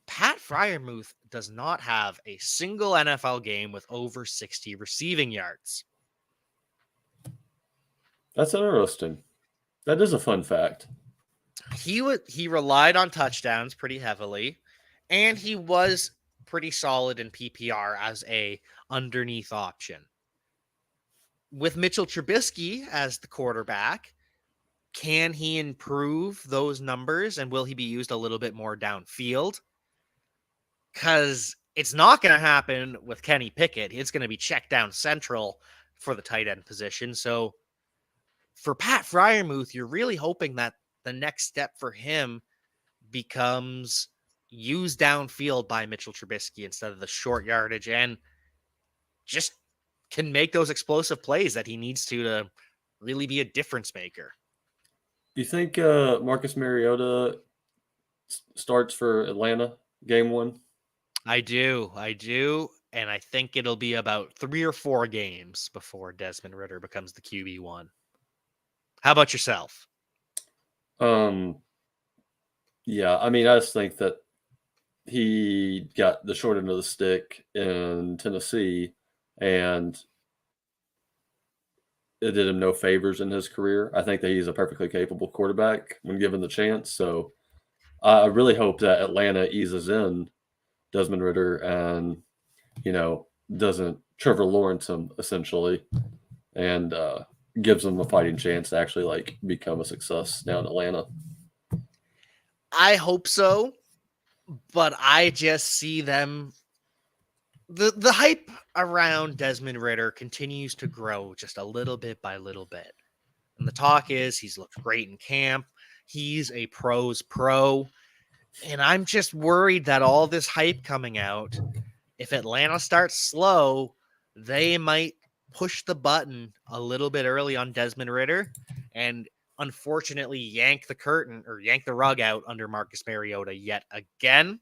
Pat Fryermuth does not have a single NFL game with over 60 receiving yards. That's interesting. That is a fun fact. He relied on touchdowns pretty heavily, and he was pretty solid in PPR as a underneath option. With Mitchell Trubisky as the quarterback, can he improve those numbers, and will he be used a little bit more downfield? Because it's not going to happen with Kenny Pickett. It's going to be checked down central for the tight end position. So for Pat Fryermuth, you're really hoping that the next step for him becomes used downfield by Mitchell Trubisky instead of the short yardage, and just can make those explosive plays that he needs to really be a difference maker. You think Marcus Mariota starts for Atlanta game 1? I do. And I think it'll be about 3 or 4 games before Desmond Ridder becomes the QB1. How about yourself? Yeah, I mean, I just think that he got the short end of the stick in Tennessee, and it did him no favors in his career. I think that he's a perfectly capable quarterback when given the chance. So I really hope that Atlanta eases in Desmond Ridder and, doesn't Trevor Lawrence him essentially, and gives them a fighting chance to actually become a success down in Atlanta. I hope so, but I just see them. The hype around Desmond Ridder continues to grow just a little bit by little bit. And the talk is he's looked great in camp. He's a pro's pro. And I'm just worried that all this hype coming out, if Atlanta starts slow, they might push the button a little bit early on Desmond Ridder and unfortunately yank the rug out under Marcus Mariota yet again.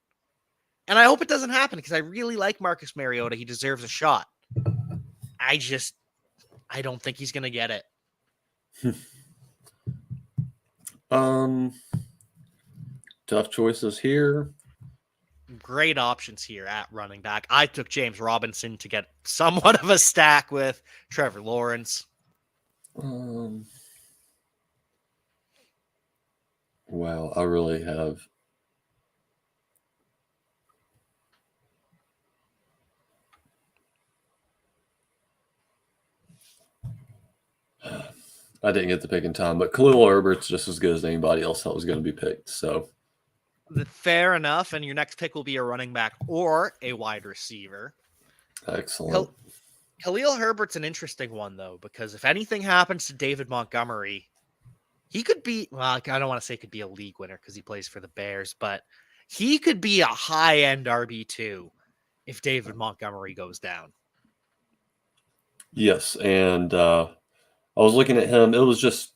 And I hope it doesn't happen, because I really like Marcus Mariota. He deserves a shot. I don't think he's going to get it. Tough choices here. Great options here at running back. I took James Robinson to get somewhat of a stack with Trevor Lawrence. Wow, I really have. I didn't get the pick in time, but Khalil Herbert's just as good as anybody else that was going to be picked. So fair enough. And your next pick will be a running back or a wide receiver. Excellent. Khalil Herbert's an interesting one, though, because if anything happens to David Montgomery, he could be, well, I don't want to say could be a league winner because he plays for the Bears, but he could be a high-end RB2 if David Montgomery goes down. Yes, and I was looking at him. It was just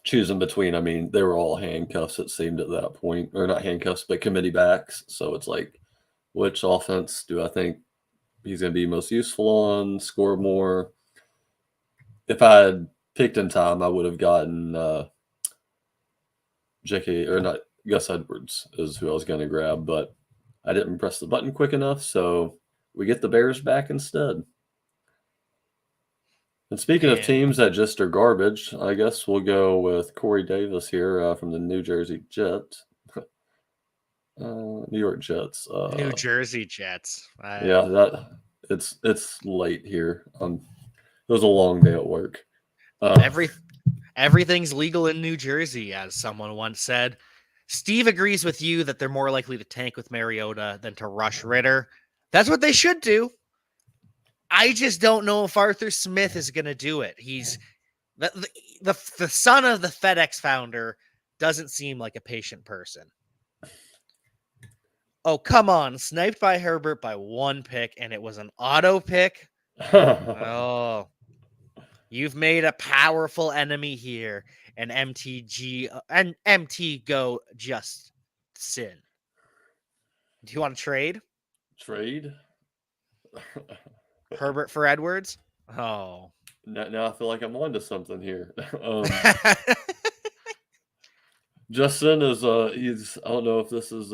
choosing between, I mean, they were all handcuffs, it seemed, at that point. Or not handcuffs, but committee backs. So it's like, which offense do I think he's going to be most useful on, score more? If I had picked in time, I would have gotten Gus Edwards is who I was going to grab, but I didn't press the button quick enough, so we get the Bears back instead. And speaking of teams that just are garbage, I guess we'll go with Corey Davis here from the New Jersey Jets. New York Jets. New Jersey Jets. Yeah, it's late here. It was a long day at work. Everything's legal in New Jersey, as someone once said. Steve agrees with you that they're more likely to tank with Mariota than to rush Ridder. That's what they should do. I just don't know if Arthur Smith is going to do it. He's the son of the FedEx founder, doesn't seem like a patient person. Oh, come on. Sniped by Herbert by 1 pick, and it was an auto pick. Oh, you've made a powerful enemy here, and MT go just sin. Do you want to trade Trade? Herbert for Edwards? Oh. Now I feel like I'm onto something here. Justin is he's I don't know if this is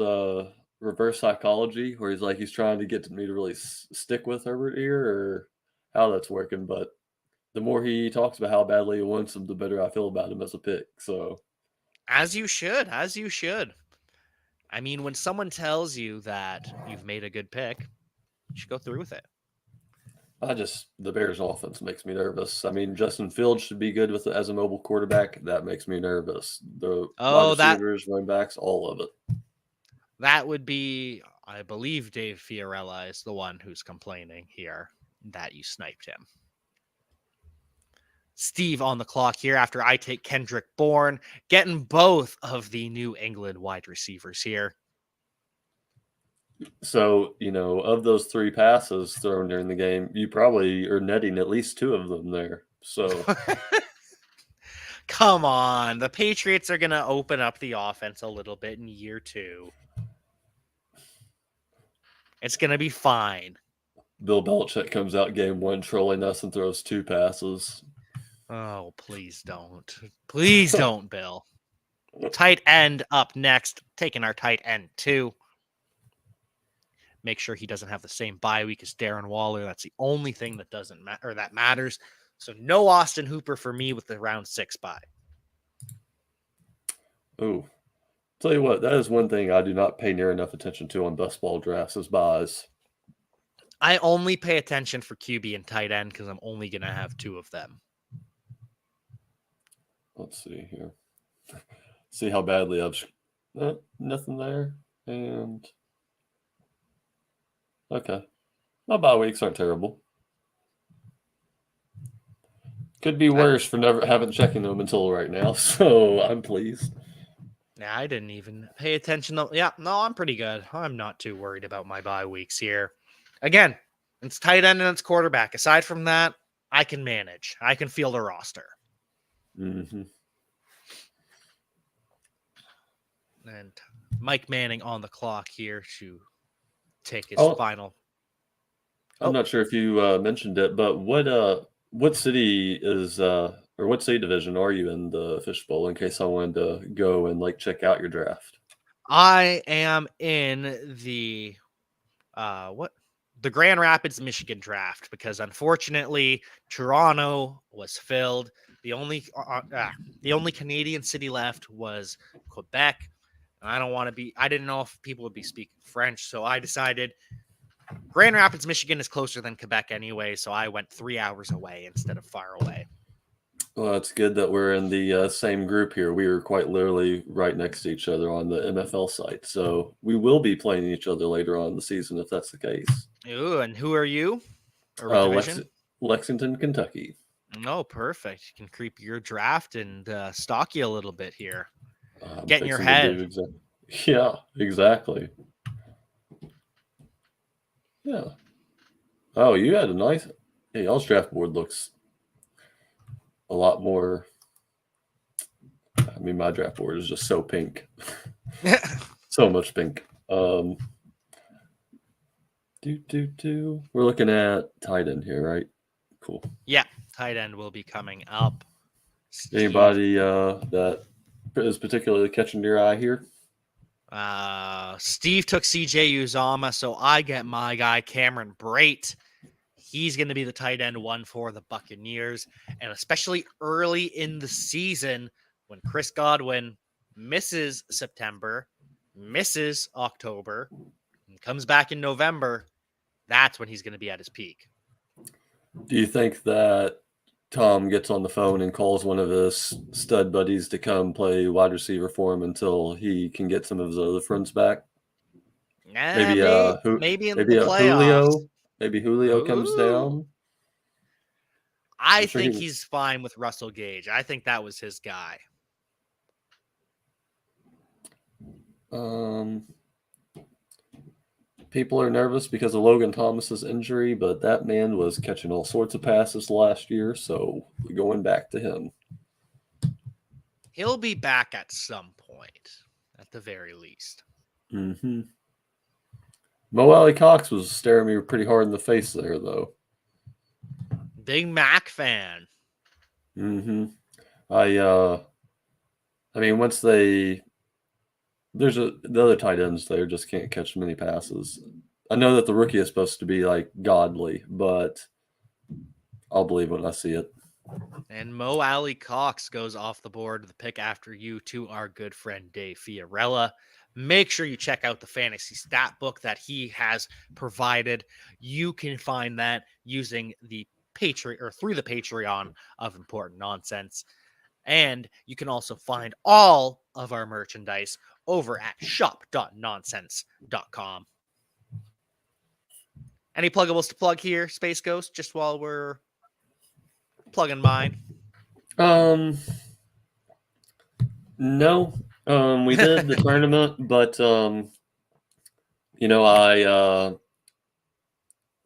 reverse psychology where he's like he's trying to get me to really stick with Herbert here or how that's working, but the more he talks about how badly he wants him, the better I feel about him as a pick. So As you should. As you should. I mean, when someone tells you that you've made a good pick, you should go through with it. the Bears offense makes me nervous. I mean, Justin Fields should be good with it as a mobile quarterback. That makes me nervous. The wide Oh, receivers, running backs, all of it. that would be, I believe Dave Fiorella is the one who's complaining here that you sniped him. Steve on the clock here after I take Kendrick Bourne, getting both of the New England wide receivers here. So, of those 3 passes thrown during the game, you probably are netting at least 2 of them there. So, Come on. The Patriots are going to open up the offense a little bit in year 2. It's going to be fine. Bill Belichick comes out game 1 trolling us and throws 2 passes. Oh, please don't. Please don't, Bill. Tight end up next. Taking our tight end, too. Make sure he doesn't have the same bye week as Darren Waller. That's the only thing that doesn't matter, or that matters. So no Austin Hooper for me with the round 6 bye. Ooh. Tell you what, that is one thing I do not pay near enough attention to on best ball drafts is buys. I only pay attention for QB and tight end because I'm only going to have 2 of them. Let's see here. See how badly I've... nothing there. And... Okay. My bye weeks aren't terrible. Could be worse for never having checking them until right now, so I'm pleased. Yeah, I didn't even pay attention. Yeah, no, I'm pretty good. I'm not too worried about my bye weeks here. Again, it's tight end and it's quarterback. Aside from that, I can manage. I can field a roster. Mm-hmm. And Mike Manning on the clock here to take his final. I'm not sure if you mentioned it, but what city is or what city division are you in the fishbowl? In case I wanted to go and check out your draft. I am in the the Grand Rapids, Michigan draft because unfortunately Toronto was filled. The only Canadian city left was Quebec. I didn't know if people would be speaking French, so I decided Grand Rapids, Michigan is closer than Quebec anyway, so I went 3 hours away instead of far away. Well, it's good that we're in the same group here. We are quite literally right next to each other on the MFL site, so we will be playing each other later on in the season if that's the case. Ooh, and who are you? Lexington, Kentucky. Oh, perfect. You can creep your draft and stalk you a little bit here. Get in your head. Yeah, exactly. Yeah. Oh, you had a nice... Hey, y'all's draft board looks a lot more... I mean, my draft board is just so pink. So much pink. We're looking at tight end here, right? Cool. Yeah, tight end will be coming up. Anybody that is particularly catching your eye here? Steve took CJ Uzama, so I get my guy Cameron Brate. He's going to be the tight end 1 for the Buccaneers, and especially early in the season when Chris Godwin misses September, misses October, and comes back in November, that's when he's going to be at his peak. Do you think that Tom gets on the phone and calls one of his stud buddies to come play wide receiver for him until he can get some of his other friends back? Maybe in the playoffs. Julio. Maybe Julio comes down. I think he's fine with Russell Gage. I think that was his guy. People are nervous because of Logan Thomas's injury, but that man was catching all sorts of passes last year, so we're going back to him. He'll be back at some point, at the very least. Mm-hmm. Mo Alley Cox was staring me pretty hard in the face there, though. Big Mac fan. Mm-hmm. I mean, once the other tight ends there just can't catch many passes. I know that the rookie is supposed to be like godly, but I'll believe when I see it. And Mo Alley Cox goes off the board, the pick after you, to our good friend Dave Fiorella. Make sure you check out the fantasy stat book that he has provided. You can find that using the Patreon or through the Patreon of Important Nonsense. And you can also find all of our merchandise over at shop.nonsense.com. Any pluggables to plug here, Space Ghost, just while we're plugging mine? No. We did the tournament, but I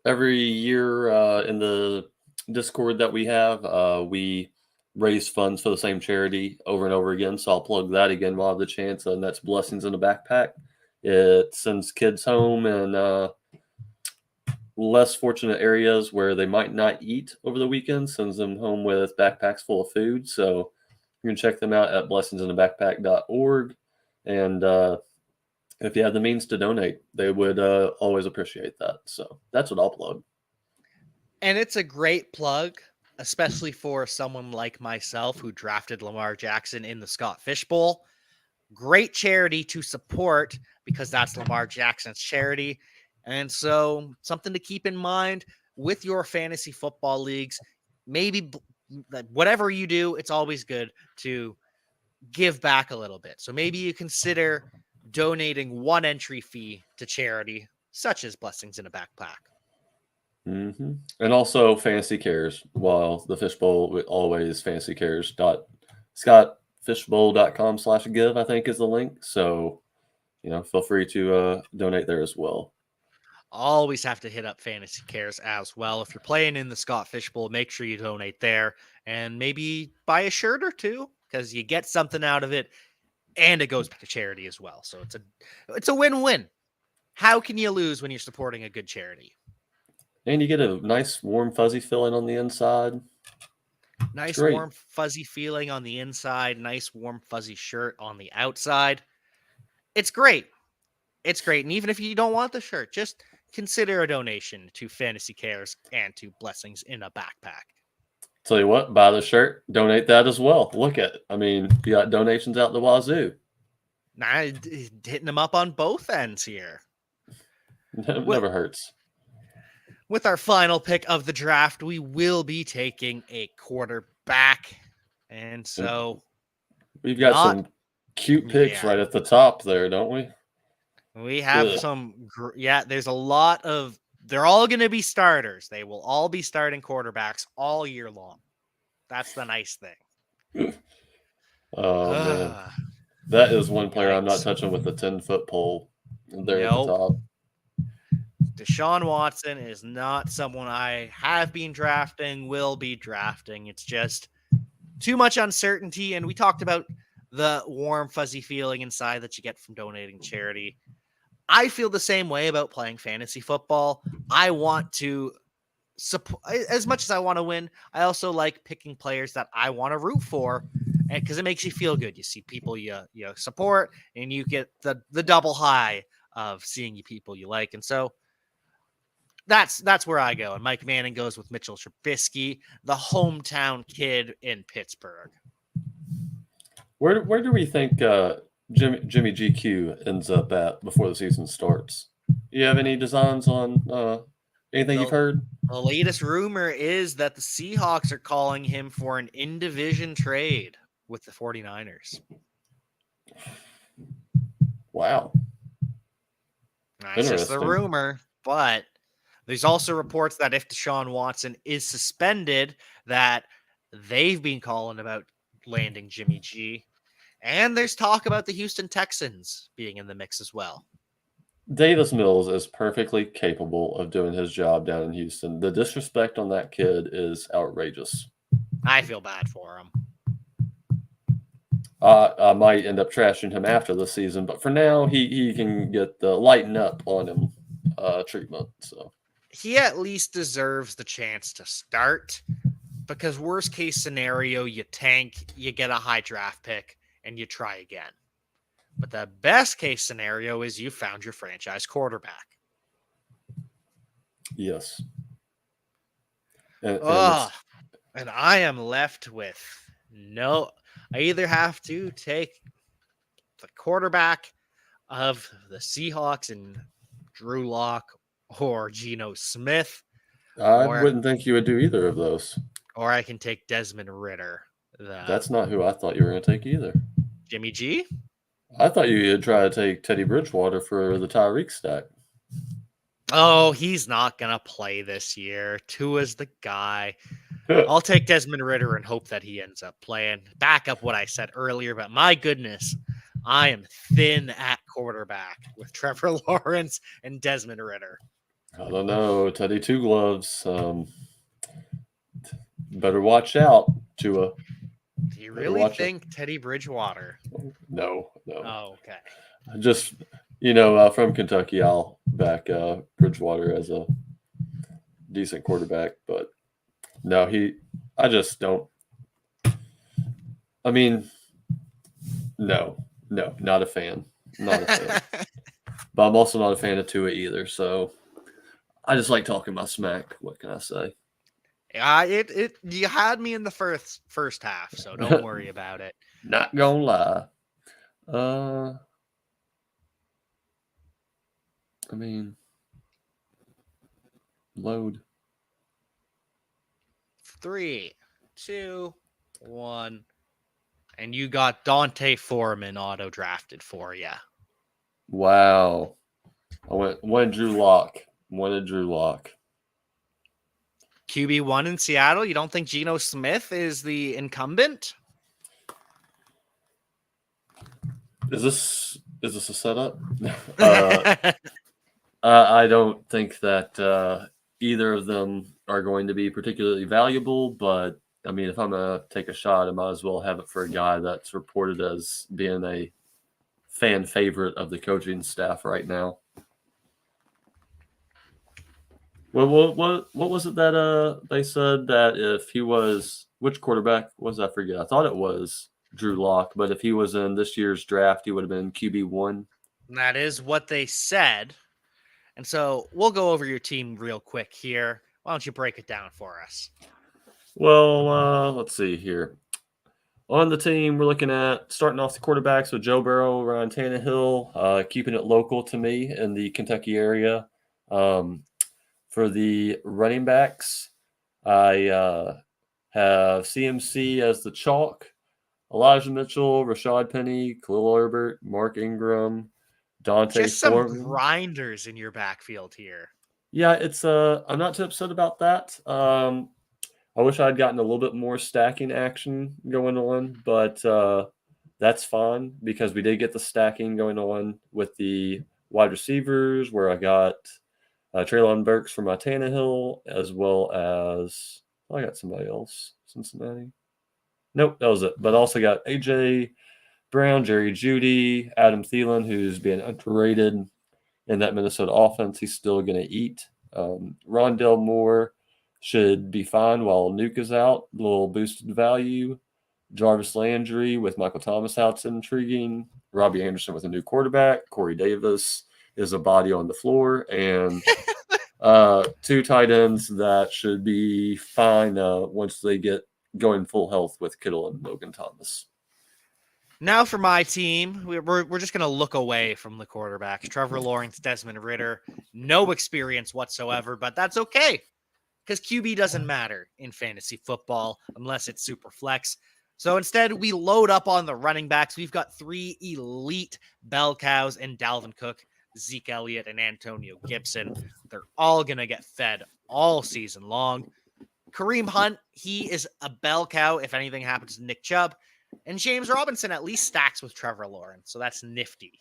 every year in the Discord that we have, we raise funds for the same charity over and over again. So I'll plug that again while I have the chance, and that's Blessings in a Backpack. It sends kids home in less fortunate areas where they might not eat over the weekend, sends them home with backpacks full of food. So you can check them out at blessingsinthebackpack.org. And if you have the means to donate, they would always appreciate that. So that's what I'll plug. And it's a great plug, especially for someone like myself who drafted Lamar Jackson in the Scott Fish Bowl. Great charity to support because that's Lamar Jackson's charity. And so something to keep in mind with your fantasy football leagues, maybe whatever you do, it's always good to give back a little bit. So maybe you consider donating one entry fee to charity, such as Blessings in a Backpack. Mm-hmm. And also Fantasy Cares. While the Fishbowl always Fantasy Cares. ScottFishbowl.com/give, I think, is the link. So, feel free to donate there as well. Always have to hit up Fantasy Cares as well. If you're playing in the Scott Fish Bowl, make sure you donate there and maybe buy a shirt or two because you get something out of it and it goes back to charity as well. So it's a win-win. How can you lose when you're supporting a good charity? And you get a nice, warm, fuzzy feeling on the inside. Nice, warm, fuzzy feeling on the inside. Nice, warm, fuzzy shirt on the outside. It's great. It's great. And even if you don't want the shirt, just consider a donation to Fantasy Cares and to Blessings in a Backpack. Tell you what, buy the shirt, donate that as well. Look at it. I mean, you got donations out the wazoo. Nah, hitting them up on both ends here. It never hurts. With our final pick of the draft, we will be taking a quarterback. And so we've got some cute picks right at the top there, don't we? We have there's a lot of, they're all going to be starters. They will all be starting quarterbacks all year long. That's the nice thing. Oh, man. That is one player I'm not touching with the 10-foot pole there at the top. Deshaun Watson is not someone I have been drafting, will be drafting. It's just too much uncertainty. And we talked about the warm, fuzzy feeling inside that you get from donating charity. I feel the same way about playing fantasy football. I want to support as much as I want to win. I also like picking players that I want to root for, and because it makes you feel good. You see people you support, and you get the double high of seeing people you like. And so that's where I go. And Mike Manning goes with Mitchell Trubisky, the hometown kid in Pittsburgh. Where do we think Jimmy GQ ends up at before the season starts? You have any designs on anything you've heard? The latest rumor is that the Seahawks are calling him for an in-division trade with the 49ers. Wow. That's just the rumor, but there's also reports that if Deshaun Watson is suspended, that they've been calling about landing Jimmy G. And there's talk about the Houston Texans being in the mix as well. Davis Mills is perfectly capable of doing his job down in Houston. The disrespect on that kid is outrageous. I feel bad for him. I might end up trashing him after the season, but for now, he can get the lighten up on him treatment. So He at least deserves the chance to start because worst case scenario, you tank, you get a high draft pick, and you try again. But the best case scenario is you found your franchise quarterback. yes, and Oh, it's and I am left with no. I either have to take the quarterback of the Seahawks and Drew Lock or Geno Smith, I or wouldn't think you would do either of those. I can take Desmond Ritter, the That's not who I thought you were going to take either. Jimmy G. I thought you'd try to take Teddy Bridgewater for the Tyreek stack. Oh, he's not gonna play this year. Tua's the guy. I'll take Desmond Ritter and hope that he ends up playing. Back up what I said earlier, but my goodness, I am thin at quarterback with Trevor Lawrence and Desmond Ritter. I don't know, Teddy Two Gloves. Better watch out, Tua. Do you Better really watch it. think Teddy Bridgewater? No. Oh, okay. Just from Kentucky, I'll back Bridgewater as a decent quarterback, but no, I just don't. I mean, no, not a fan, not a fan. But I'm also not a fan of Tua either. So I just like talking my smack. What can I say? It you had me in the first half, so don't worry about it. Not gonna lie. I mean, load. 3, 2, 1, and you got Dante Foreman auto drafted for you. Wow. I went Drew Lock. Wanted Drew Lock. QB1 in Seattle. You don't think Geno Smith is the incumbent? Is this a setup? I don't think that either of them are going to be particularly valuable, but I mean, if I'm gonna take a shot, I might as well have it for a guy that's reported as being a fan favorite of the coaching staff right now. What was it that they said that if he was, which quarterback was, I forget. I thought it was Drew Lock, but if he was in this year's draft, he would have been QB1. That is what they said. And so we'll go over your team real quick here. Why don't you break it down for us? Well, let's see here. On the team, we're looking at starting off the quarterbacks with Joe Burrow, Ryan Tannehill, keeping it local to me in the Kentucky area. For the running backs, I have CMC as the chalk, Elijah Mitchell, Rashad Penny, Khalil Herbert, Mark Ingram, Dante Just some Foreman. grinders in your backfield here. Yeah, it's I'm not too upset about that. I wish I'd gotten a little bit more stacking action going on, but that's fine because we did get the stacking going on with the wide receivers where I got Traylon Burks for my Tannehill as well as I got somebody else, Cincinnati. Nope, that was it. But I also got AJ Brown, Jerry Jeudy, Adam Thielen, who's being underrated in that Minnesota offense. He's still going to eat. Rondell Moore should be fine while Nuke is out. A little boosted value. Jarvis Landry with Michael Thomas out's intriguing. Robbie Anderson with a new quarterback. Corey Davis is a body on the floor. And two tight ends that should be fine once they get going full health with Kittle and Logan Thomas. Now for my team, we're just going to look away from the quarterbacks. Trevor Lawrence, Desmond Ritter, no experience whatsoever, but that's okay because QB doesn't matter in fantasy football unless it's super flex. So instead, we load up on the running backs. We've got 3 elite bell cows in Dalvin Cook, Zeke Elliott, and Antonio Gibson. They're all going to get fed all season long. Kareem Hunt, he is a bell cow if anything happens to Nick Chubb. And James Robinson at least stacks with Trevor Lawrence, so that's nifty.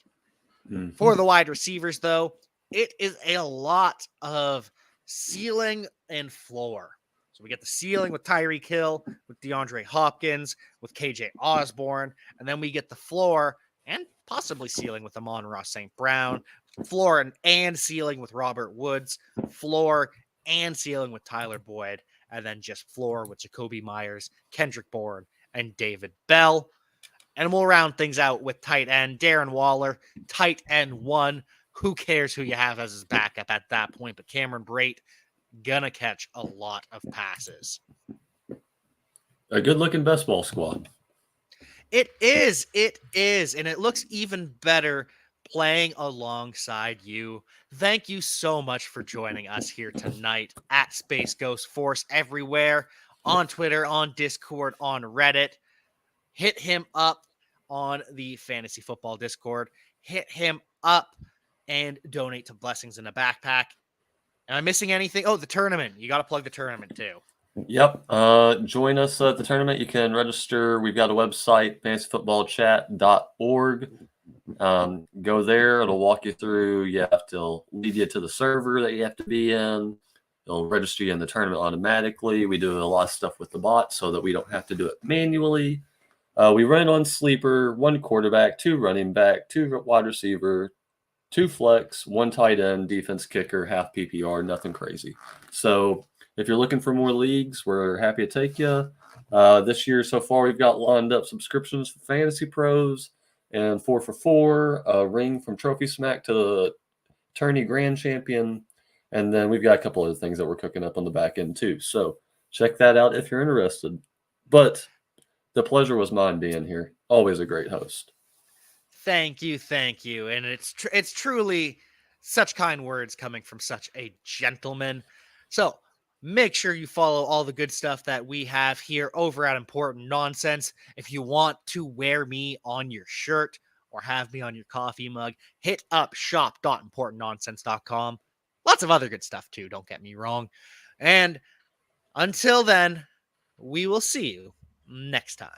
For the wide receivers, though, it is a lot of ceiling and floor. So we get the ceiling with Tyreek Hill, with DeAndre Hopkins, with KJ Osborne, and then we get the floor and possibly ceiling with Amon-Ra St. Brown, floor and ceiling with Robert Woods, floor and ceiling with Tyler Boyd, and then just floor with Jacoby Myers, Kendrick Bourne, and David Bell. And we'll round things out with tight end Darren Waller, tight end 1. Who cares who you have as his backup at that point? But Cameron Brate gonna catch a lot of passes. A good-looking best ball squad. It is, and it looks even better playing alongside you. Thank you so much for joining us here tonight at SpaceGhostForce everywhere, on Twitter, on Discord, on Reddit. Hit him up on the Fantasy Football Discord. Hit him up and donate to Blessings in a Backpack. Am I missing anything? Oh, the tournament. You got to plug the tournament too. Yep. Join us at the tournament. You can register. We've got a website, fantasyfootballchat.org. Go there. It'll walk you through. You have to lead you to the server that you have to be in. It'll register you in the tournament automatically. We do a lot of stuff with the bot so that we don't have to do it manually. We run on sleeper, 1 quarterback, 2 running back, 2 wide receiver, 2 flex, 1 tight end, defense kicker, half PPR, nothing crazy. So if you're looking for more leagues, we're happy to take you. This year so far, we've got lined up subscriptions for Fantasy Pros and 4 for 4, a ring from Trophy Smack to the Tourney Grand Champion. And then we've got a couple other things that we're cooking up on the back end too. So check that out if you're interested. But the pleasure was mine being here. Always a great host. Thank you. And it's truly such kind words coming from such a gentleman. So make sure you follow all the good stuff that we have here over at Important Nonsense. If you want to wear me on your shirt or have me on your coffee mug, hit up shop.importantnonsense.com. Lots of other good stuff too, don't get me wrong. And until then, we will see you next time.